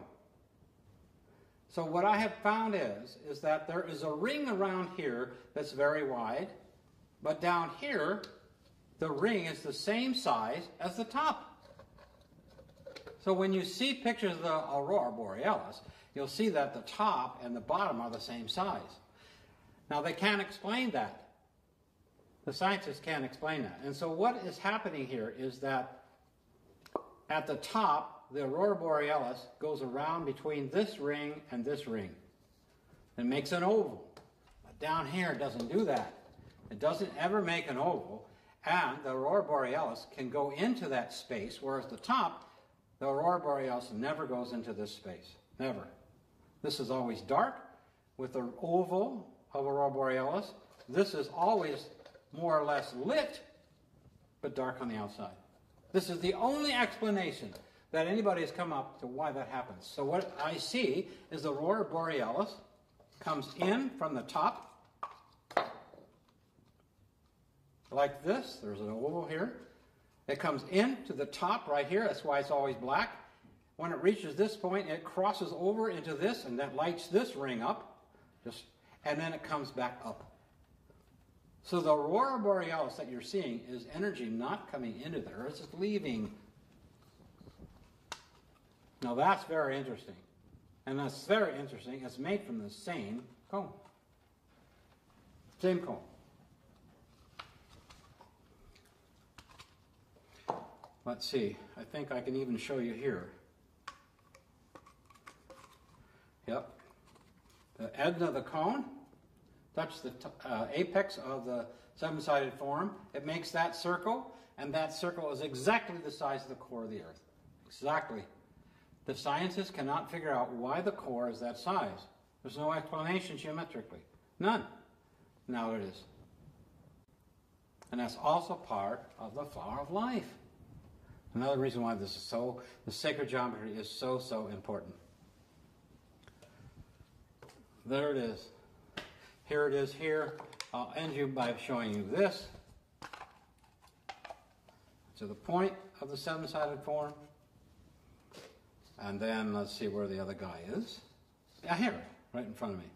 So what I have found is that there is a ring around here that's very wide, but down here, the ring is the same size as the top. So when you see pictures of the aurora borealis, you'll see that the top and the bottom are the same size. Now they can't explain that. The scientists can't explain that. And so what is happening here is that at the top, the aurora borealis goes around between this ring and this ring. It makes an oval. But down here it doesn't do that. It doesn't ever make an oval, and the aurora borealis can go into that space, whereas the top, the aurora borealis never goes into this space. Never. This is always dark with the oval of aurora borealis. This is always more or less lit, but dark on the outside. This is the only explanation that anybody has come up to why that happens. So what I see is the aurora borealis comes in from the top, like this. There's an oval here. It comes into the top right here. That's why it's always black. When it reaches this point, it crosses over into this, and that lights this ring up, and then it comes back up. So the aurora borealis that you're seeing is energy not coming into there, it's just leaving. Now that's very interesting. And that's very interesting. It's made from the same cone. Same cone. Let's see. I think I can even show you here. Yep. The end of the cone, touch the apex of the seven-sided form. It makes that circle, and that circle is exactly the size of the core of the Earth. Exactly. The scientists cannot figure out why the core is that size. There's no explanation geometrically. None. Now it is. And that's also part of the flower of life. Another reason why this is so, the sacred geometry is so, so important. There it is. Here it is here. I'll end you by showing you this. To the point of the seven-sided form. And then let's see where the other guy is. Yeah, here, right in front of me.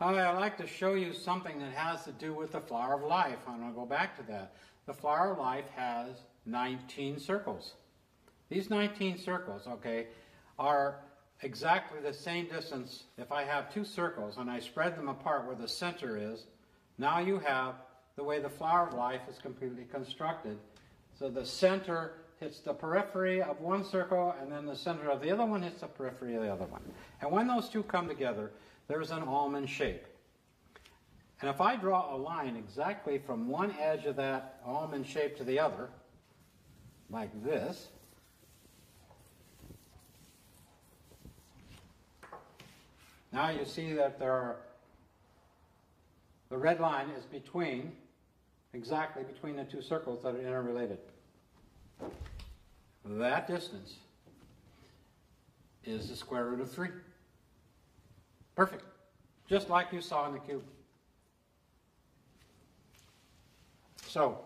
I'd like to show you something that has to do with the flower of life. I'm going to go back to that. The flower of life has 19 circles. These 19 circles, okay, are exactly the same distance. If I have two circles and I spread them apart where the center is, now you have the way the flower of life is completely constructed. So the center hits the periphery of one circle, and then the center of the other one hits the periphery of the other one. And when those two come together, there's an almond shape. And if I draw a line exactly from one edge of that almond shape to the other, like this, now you see that the red line is exactly between the two circles that are interrelated. That distance is the square root of 3. Perfect. Just like you saw in the cube. So,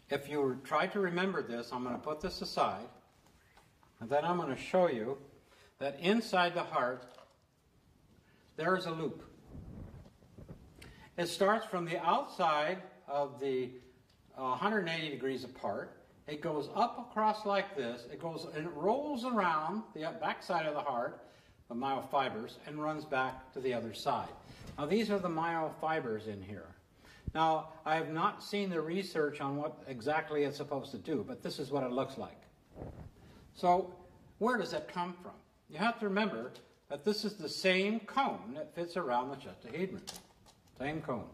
if you try to remember this, I'm going to put this aside, and then I'm going to show you that inside the heart, there is a loop. It starts from the outside of the 180 degrees apart. It goes up across like this. It goes and it rolls around the back side of the heart, the myofibers, and runs back to the other side. Now these are the myofibers in here. Now I have not seen the research on what exactly it's supposed to do, but this is what it looks like. So where does that come from? You have to remember that this is the same cone that fits around the tetrahedron. Same cone.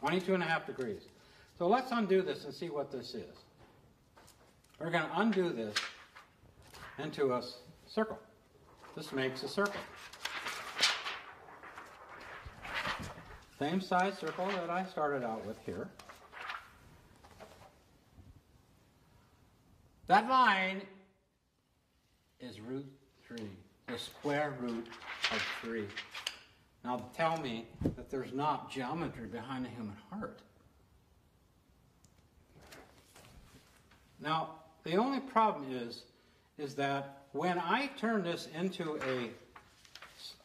22.5 degrees. So let's undo this and see what this is. We're going to undo this into a circle. This makes a circle. Same size circle that I started out with here. That line is root 3, the square root of 3. Now tell me that there's not geometry behind the human heart. Now, the only problem is that when I turn this into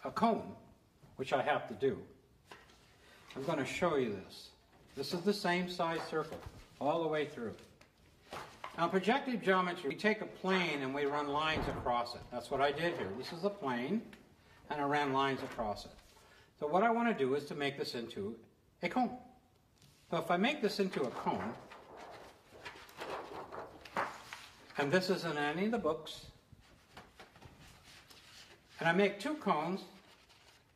a cone, which I have to do, I'm going to show you this. This is the same size circle all the way through. Now, projective geometry, we take a plane and we run lines across it. That's what I did here. This is a plane, and I ran lines across it. So what I want to do is to make this into a cone. So if I make this into a cone, and this isn't in any of the books, and I make two cones,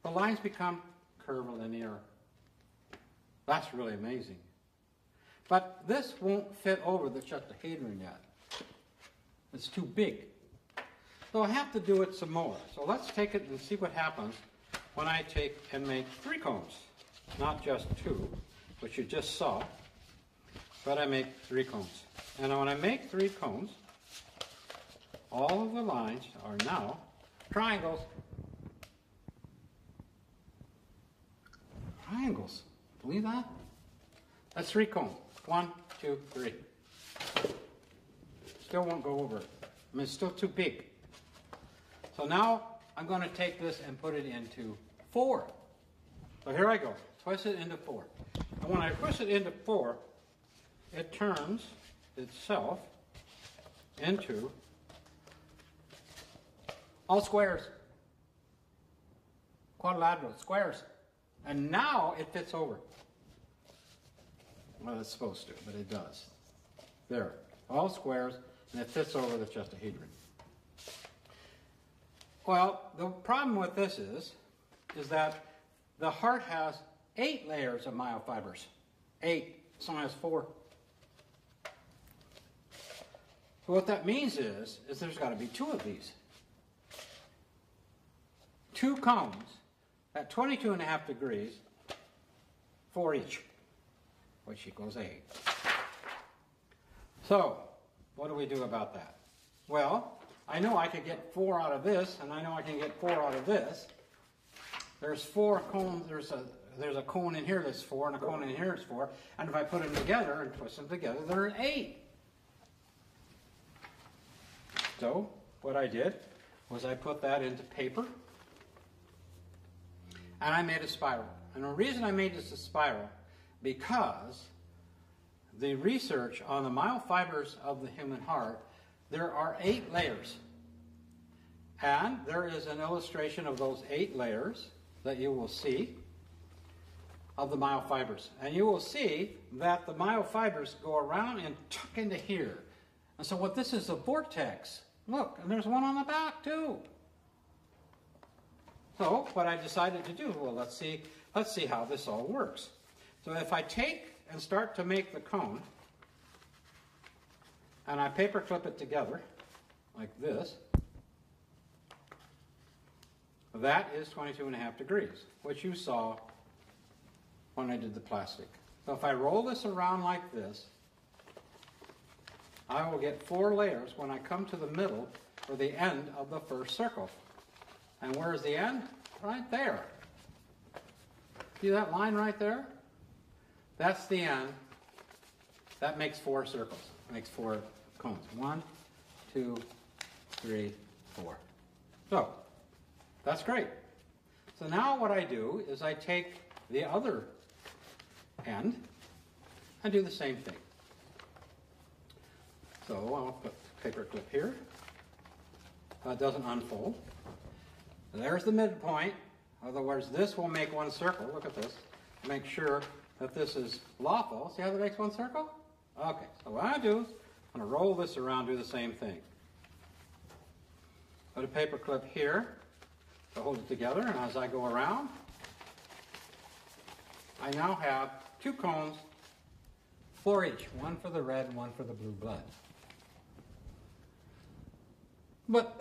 the lines become curvilinear. That's really amazing. But this won't fit over the tetrahedron yet. It's too big. So I have to do it some more. So let's take it and see what happens when I take and make 3 cones. Not just 2, which you just saw, but I make 3 cones. And when I make 3 cones, all of the lines are now triangles. Triangles. Believe that? That's 3 cones. 1, 2, 3. Still won't go over it. I mean, it's still too big. So now I'm going to take this and put it into 4. So here I go. Twist it into 4. And when I twist it into 4, it turns itself into all squares. Quadrilateral squares. And now it fits over. Well, it's supposed to, but it does. There. All squares, and it fits over the tetrahedron. Well, the problem with this is that the heart has 8 layers of myofibers. 8. This one has 4. So what that means is there's got to be 2 of these. 2 cones at 22.5 degrees, 4 each, which equals 8. So, what do we do about that? Well, I know I could get 4 out of this, and I know I can get 4 out of this. There's 4 cones, there's a cone in here that's 4, and a cone in here that's 4, and if I put them together and twist them together, they're 8. So, what I did was I put that into paper, and I made a spiral. And the reason I made this a spiral, because the research on the myofibers of the human heart, there are 8 layers. And there is an illustration of those 8 layers that you will see of the myofibers. And you will see that the myofibers go around and tuck into here. And so what this is a vortex. Look, and there's one on the back too. So what I decided to do, well, let's see how this all works. So if I take and start to make the cone, and I paper clip it together like this, that is 22.5 degrees, which you saw when I did the plastic. So if I roll this around like this, I will get 4 layers when I come to the middle or the end of the first circle. And where's the end? Right there. See that line right there? That's the end. That makes 4 circles. Makes 4 cones. 1, 2, 3, 4. So, that's great. So now what I do is I take the other end and do the same thing. So I'll put the paper clip here. It doesn't unfold. There's the midpoint. In other words, this will make 1 circle. Look at this. Make sure that this is lawful. See how that makes 1 circle? Okay, so what I do is I'm going to roll this around, do the same thing. Put a paper clip here to hold it together, and as I go around, I now have 2 cones, 4 each, 1 for the red and 1 for the blue blood. But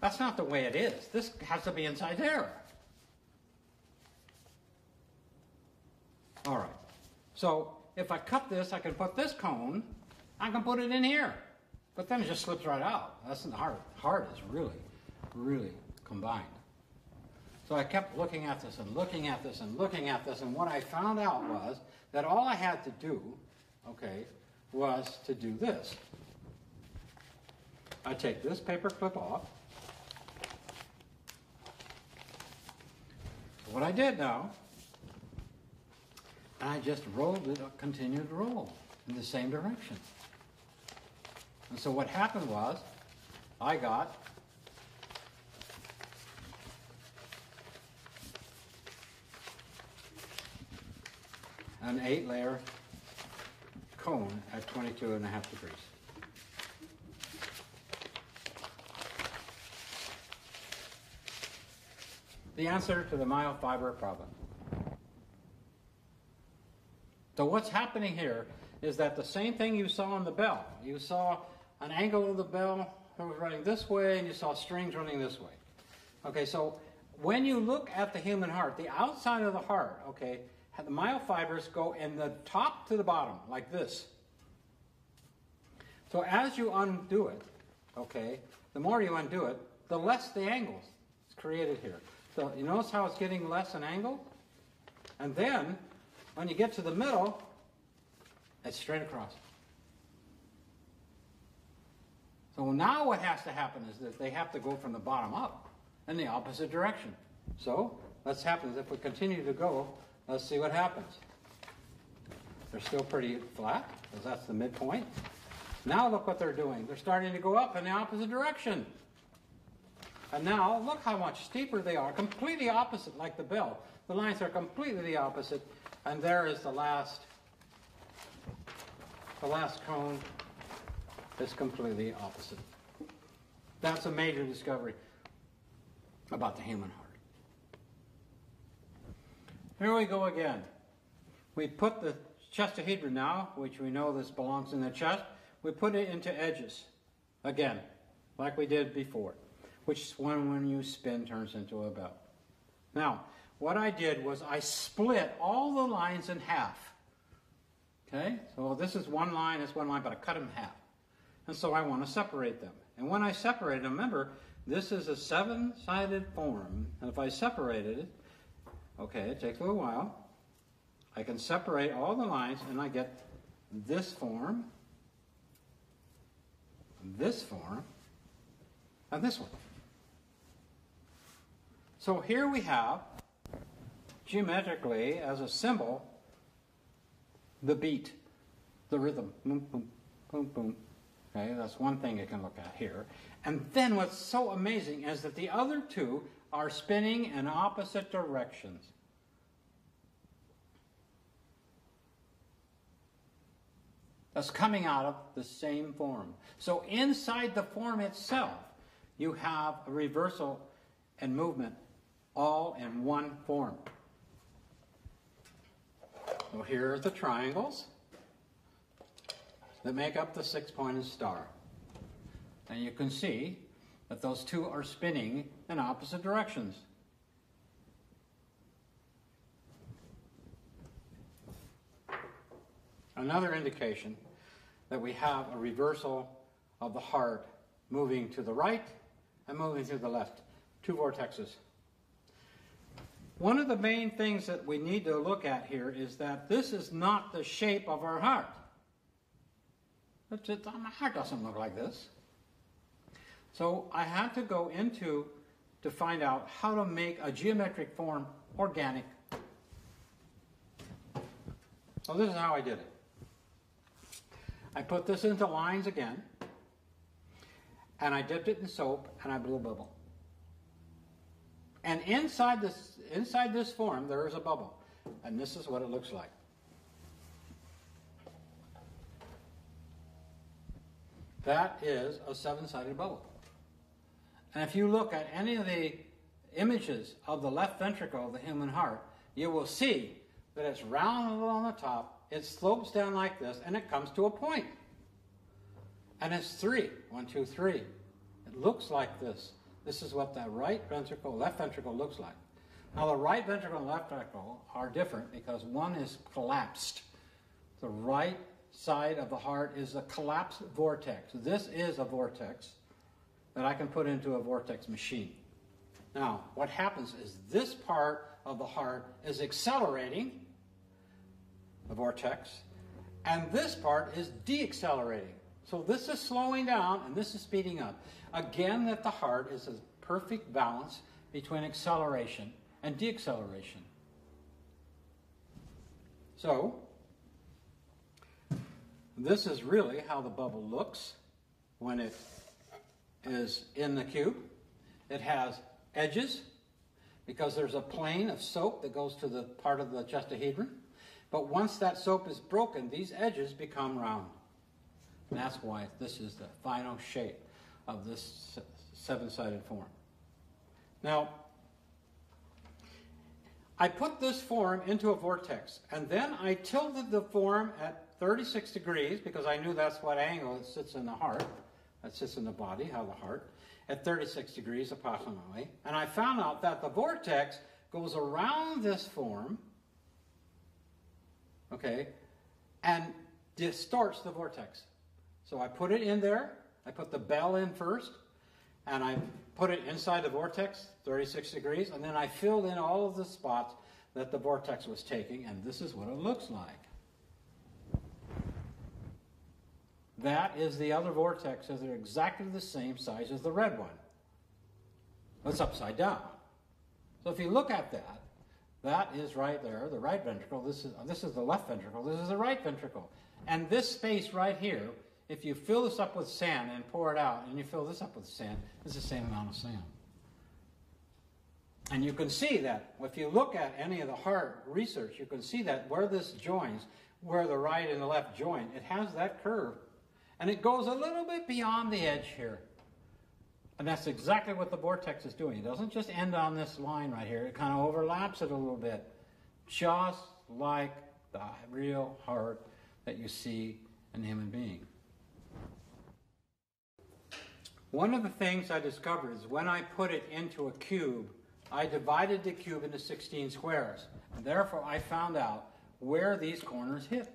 that's not the way it is. This has to be inside there. All right. So if I cut this, I can put this cone, I can put it in here. But then it just slips right out. That's the heart. Heart is really, really combined. So I kept looking at this and looking at this and looking at this, and what I found out was that all I had to do, okay, was to do this. I take this paper clip off. So what I did now, I just rolled it, continued to roll in the same direction. And so what happened was, I got an 8-layer cone at 22.5 degrees. The answer to the myofiber problem. So what's happening here is that the same thing you saw on the bell. You saw an angle of the bell that was running this way, and you saw strings running this way. Okay, so when you look at the human heart, the outside of the heart, okay, the myofibers go in the top to the bottom, like this. So as you undo it, okay, the more you undo it, the less the angle is created here. So you notice how it's getting less an angle? And then, when you get to the middle, it's straight across. So now what has to happen is that they have to go from the bottom up in the opposite direction. So let's happen. If we continue to go, let's see what happens. They're still pretty flat, because that's the midpoint. Now look what they're doing. They're starting to go up in the opposite direction. And now look how much steeper they are, completely opposite, like the bell. The lines are completely the opposite, and there is the last cone is completely opposite. That's a major discovery about the human heart. Here we go again. We put the chestahedron now, which we know this belongs in the chest, we put it into edges again, like we did before, which one when you spin turns into a bell. Now, what I did was I split all the lines in half. Okay, so this is one line, this one line, but I cut them in half. And so I want to separate them. And when I separate them, remember, this is a 7-sided form. And if I separated it, okay, it takes a little while. I can separate all the lines and I get this form, and this one. So here we have, geometrically, as a symbol, the beat, the rhythm. Boom, boom, boom, boom. Okay, that's one thing you can look at here. And then what's so amazing is that the other two are spinning in opposite directions. That's coming out of the same form. So inside the form itself, you have a reversal and movement all in one form. So here are the triangles that make up the 6-pointed star. And you can see that those two are spinning in opposite directions. Another indication that we have a reversal of the heart moving to the right and moving to the left. Two vortexes. One of the main things that we need to look at here is that this is not the shape of our heart. My heart doesn't look like this. So I had to go into to find out how to make a geometric form organic. So this is how I did it. I put this into lines again, and I dipped it in soap, and I blew a bubble. And inside this form, there is a bubble, and this is what it looks like. That is a 7-sided bubble. And if you look at any of the images of the left ventricle of the human heart, you will see that it's round a little on the top, it slopes down like this, and it comes to a point. And it's 3. 1, 2, 3. It looks like this. This is what the right ventricle, left ventricle looks like. Now the right ventricle and left ventricle are different because one is collapsed. The right side of the heart is a collapsed vortex. This is a vortex that I can put into a vortex machine. Now, what happens is this part of the heart is accelerating the vortex, and this part is deaccelerating. So this is slowing down, and this is speeding up. Again, that the heart is a perfect balance between acceleration and deacceleration. So, this is really how the bubble looks when it is in the cube. It has edges because there's a plane of soap that goes to the part of the chestahedron. But once that soap is broken, these edges become round. And that's why this is the final shape of this 7-sided form. Now, I put this form into a vortex, and then I tilted the form at 36 degrees, because I knew that's what angle it sits in the heart, that sits in the body, how the heart, at 36 degrees approximately. And I found out that the vortex goes around this form, okay, and distorts the vortex. So I put it in there, I put the bell in first, and I put it inside the vortex, 36 degrees, and then I filled in all of the spots that the vortex was taking, and this is what it looks like. That is the other vortex, as they're exactly the same size as the red one. It's upside down. So if you look at that, that is right there, the right ventricle. This is the left ventricle. This is the right ventricle. And this space right here, if you fill this up with sand and pour it out, and you fill this up with sand, it's the same amount of sand. And you can see that if you look at any of the heart research, you can see that where this joins, where the right and the left join, it has that curve. And it goes a little bit beyond the edge here. And that's exactly what the vortex is doing. It doesn't just end on this line right here. It kind of overlaps it a little bit. Just like the real heart that you see in a human being. One of the things I discovered is when I put it into a cube I divided the cube into 16 squares. And therefore, I found out where these corners hit.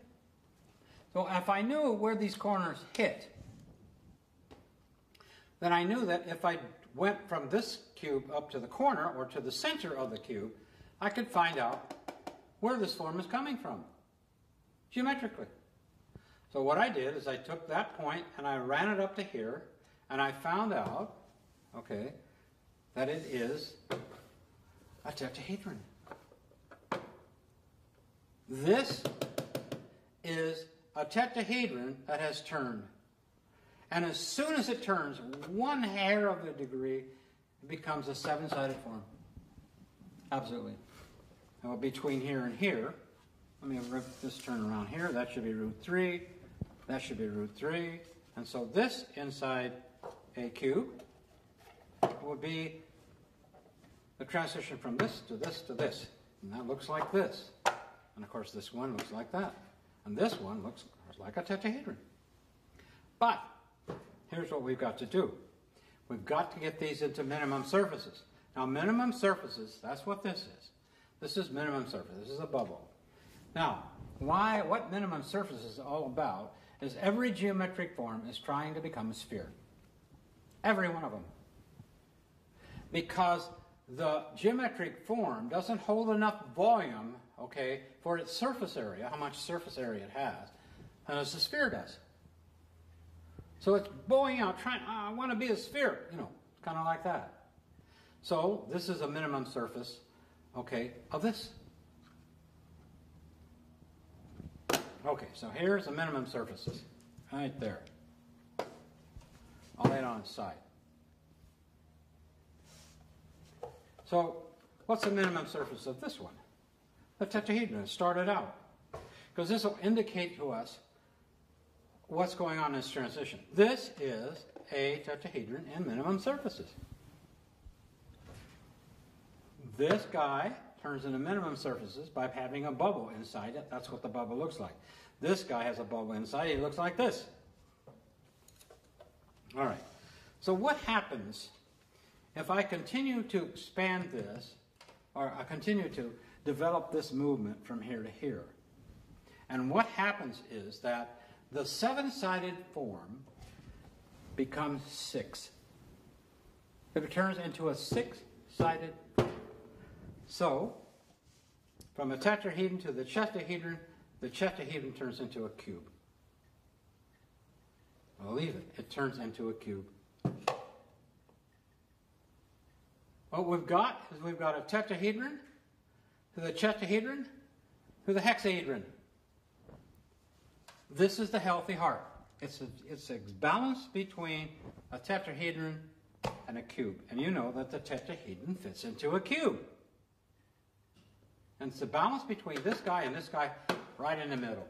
So if I knew where these corners hit, then I knew that if I went from this cube up to the corner or to the center of the cube, I could find out where this form is coming from, geometrically. So what I did is I took that point and I ran it up to here, and I found out, okay, that it is a tetrahedron. This is a tetrahedron that has turned. And as soon as it turns 1 hair of a degree, it becomes a 7-sided form. Absolutely. Now between here and here, let me rip this turn around here. That should be root 3. That should be root 3. And so this inside a cube would be the transition from this to this to this. And that looks like this. And of course this one looks like that. And this one looks like a tetrahedron. But here's what we've got to do. We've got to get these into minimum surfaces. Now minimum surfaces, that's what this is. This is minimum surface. This is a bubble. Now, what minimum surface is all about is every geometric form is trying to become a sphere. Every one of them. Because the geometric form doesn't hold enough volume, okay, for its surface area, how much surface area it has, as the sphere does. So it's bowing out, trying, I want to be a sphere, kind of like that. So this is a minimum surface, okay, of this. Okay, so here's the minimum surfaces, right there. I'll lay it on its side. So what's the minimum surface of this one? The tetrahedron. It started out. Because this will indicate to us what's going on in this transition. This is a tetrahedron in minimum surfaces. This guy turns into minimum surfaces by having a bubble inside it. That's what the bubble looks like. This guy has a bubble inside. He looks like this. All right. So what happens if I continue to expand this, or I continue to develop this movement from here to here? And what happens is that the 7-sided form becomes 6. It turns into a 6-sided form. So, from a tetrahedron to the tetrahedron turns into a cube. Believe it, it turns into a cube. What we've got is we've got a tetrahedron to the tetrahedron to the hexahedron. This is the healthy heart. It's a balance between a tetrahedron and a cube. And you know that the tetrahedron fits into a cube. And it's the balance between this guy and this guy right in the middle.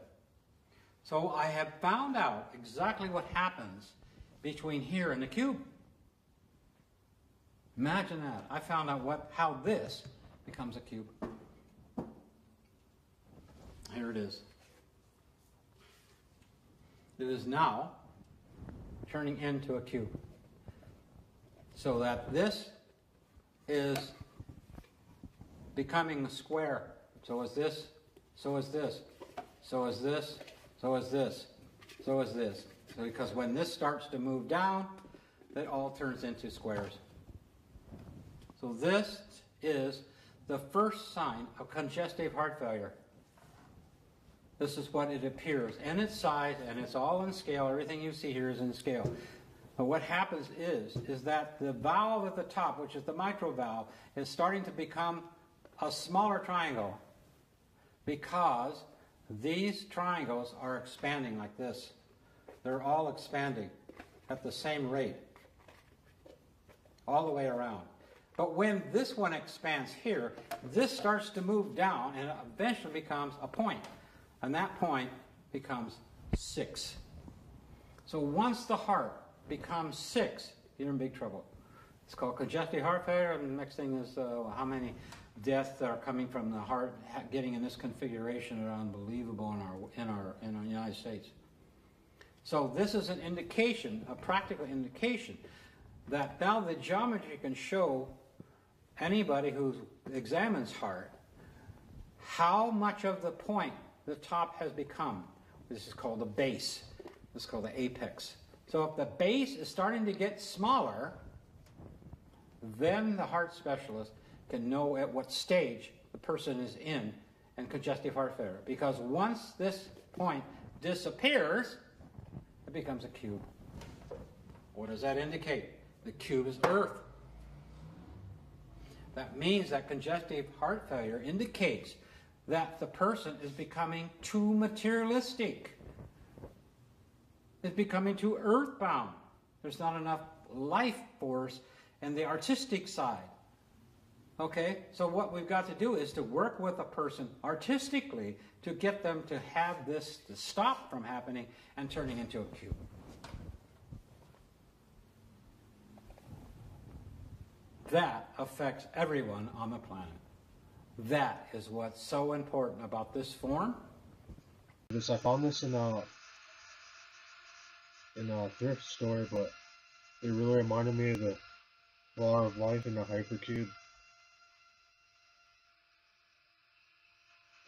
So I have found out exactly what happens between here and the cube. Imagine that. I found out how this becomes a cube. Here it is. It is now turning into a cube. So that this is becoming a square. So is this, so is this, so is this, so is this, so is this. So because when this starts to move down, it all turns into squares. So this is the first sign of congestive heart failure. This is what it appears in its size, and it's all in scale. Everything you see here is in scale. But what happens is that the valve at the top, which is the mitral valve, is starting to become a smaller triangle because these triangles are expanding like this. They're all expanding at the same rate all the way around. But when this one expands here, this starts to move down and it eventually becomes a point. And that point becomes 6. So once the heart becomes 6, you're in big trouble. It's called congestive heart failure, and the next thing is how many deaths are coming from the heart getting in this configuration are unbelievable in our United States. So this is an indication, a practical indication, that now the geometry can show anybody who examines heart, how much of the point the top has become. This is called the base. This is called the apex. So if the base is starting to get smaller, then the heart specialist can know at what stage the person is in congestive heart failure. Because once this point disappears, it becomes a cube. What does that indicate? The cube is Earth. That means that congestive heart failure indicates that the person is becoming too materialistic. It's becoming too earthbound. There's not enough life force in the artistic side. Okay, so what we've got to do is to work with a person artistically to get them to have this to stop from happening and turning into a cube. That affects everyone on the planet. That is what's so important about this form. I found this in a thrift store, but it really reminded me of the Law of Life in the Hypercube.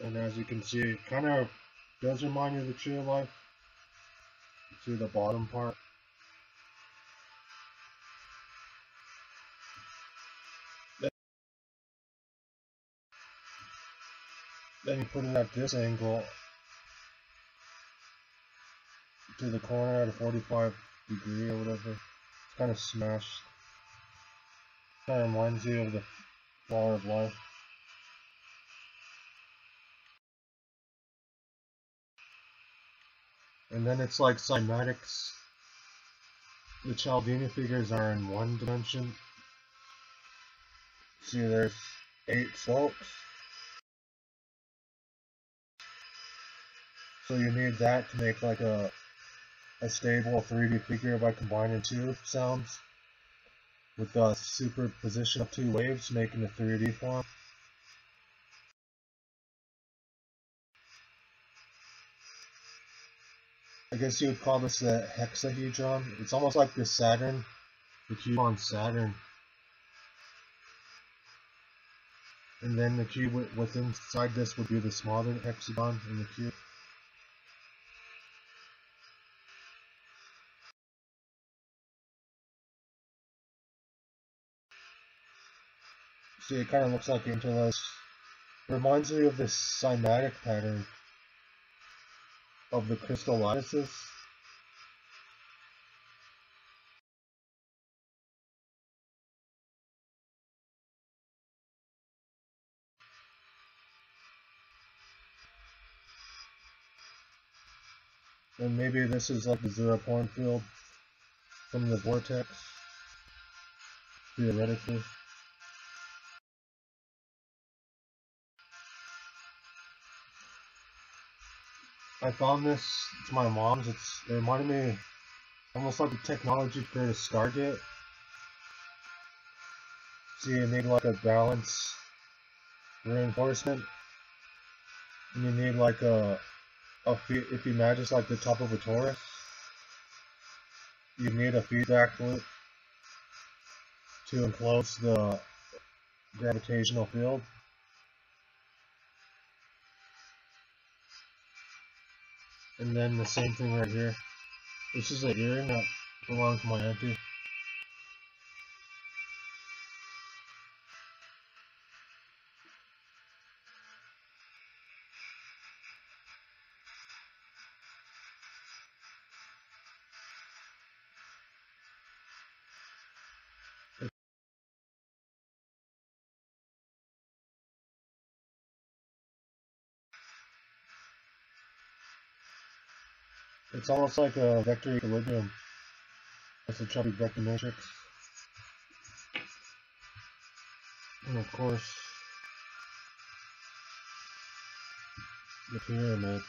And as you can see, it kind of does remind you of the Tree of Life. You see the bottom part. Then you put it at this angle to the corner at a 45 degree or whatever. It's kind of smashed. Kind of reminds you of the Law of Life. And then it's like cymatics. The Chaldean figures are in one dimension. See, there's 8 slopes. So you need that to make like a stable 3D figure by combining 2 sounds with the superposition of 2 waves, making a 3D form. I guess you would call this a hexahedron. It's almost like the Saturn, the cube on Saturn. And then the cube with inside this would be the smaller hexagon in the cube. See, it kind of looks like interlaced. Reminds me of this cymatic pattern of the crystal lattices. And maybe this is like the 0-point field from the vortex, theoretically. I found this, it's my mom's, it reminded me almost like the technology for the Stargate. See, you need like a balance reinforcement, and you need like if you imagine like the top of a torus, you need a feedback loop to enclose the gravitational field. And then the same thing right here. This is an earring that belonged to my auntie. It's almost like a vector equilibrium. It's a chubby vector matrix. And of course, the pyramid.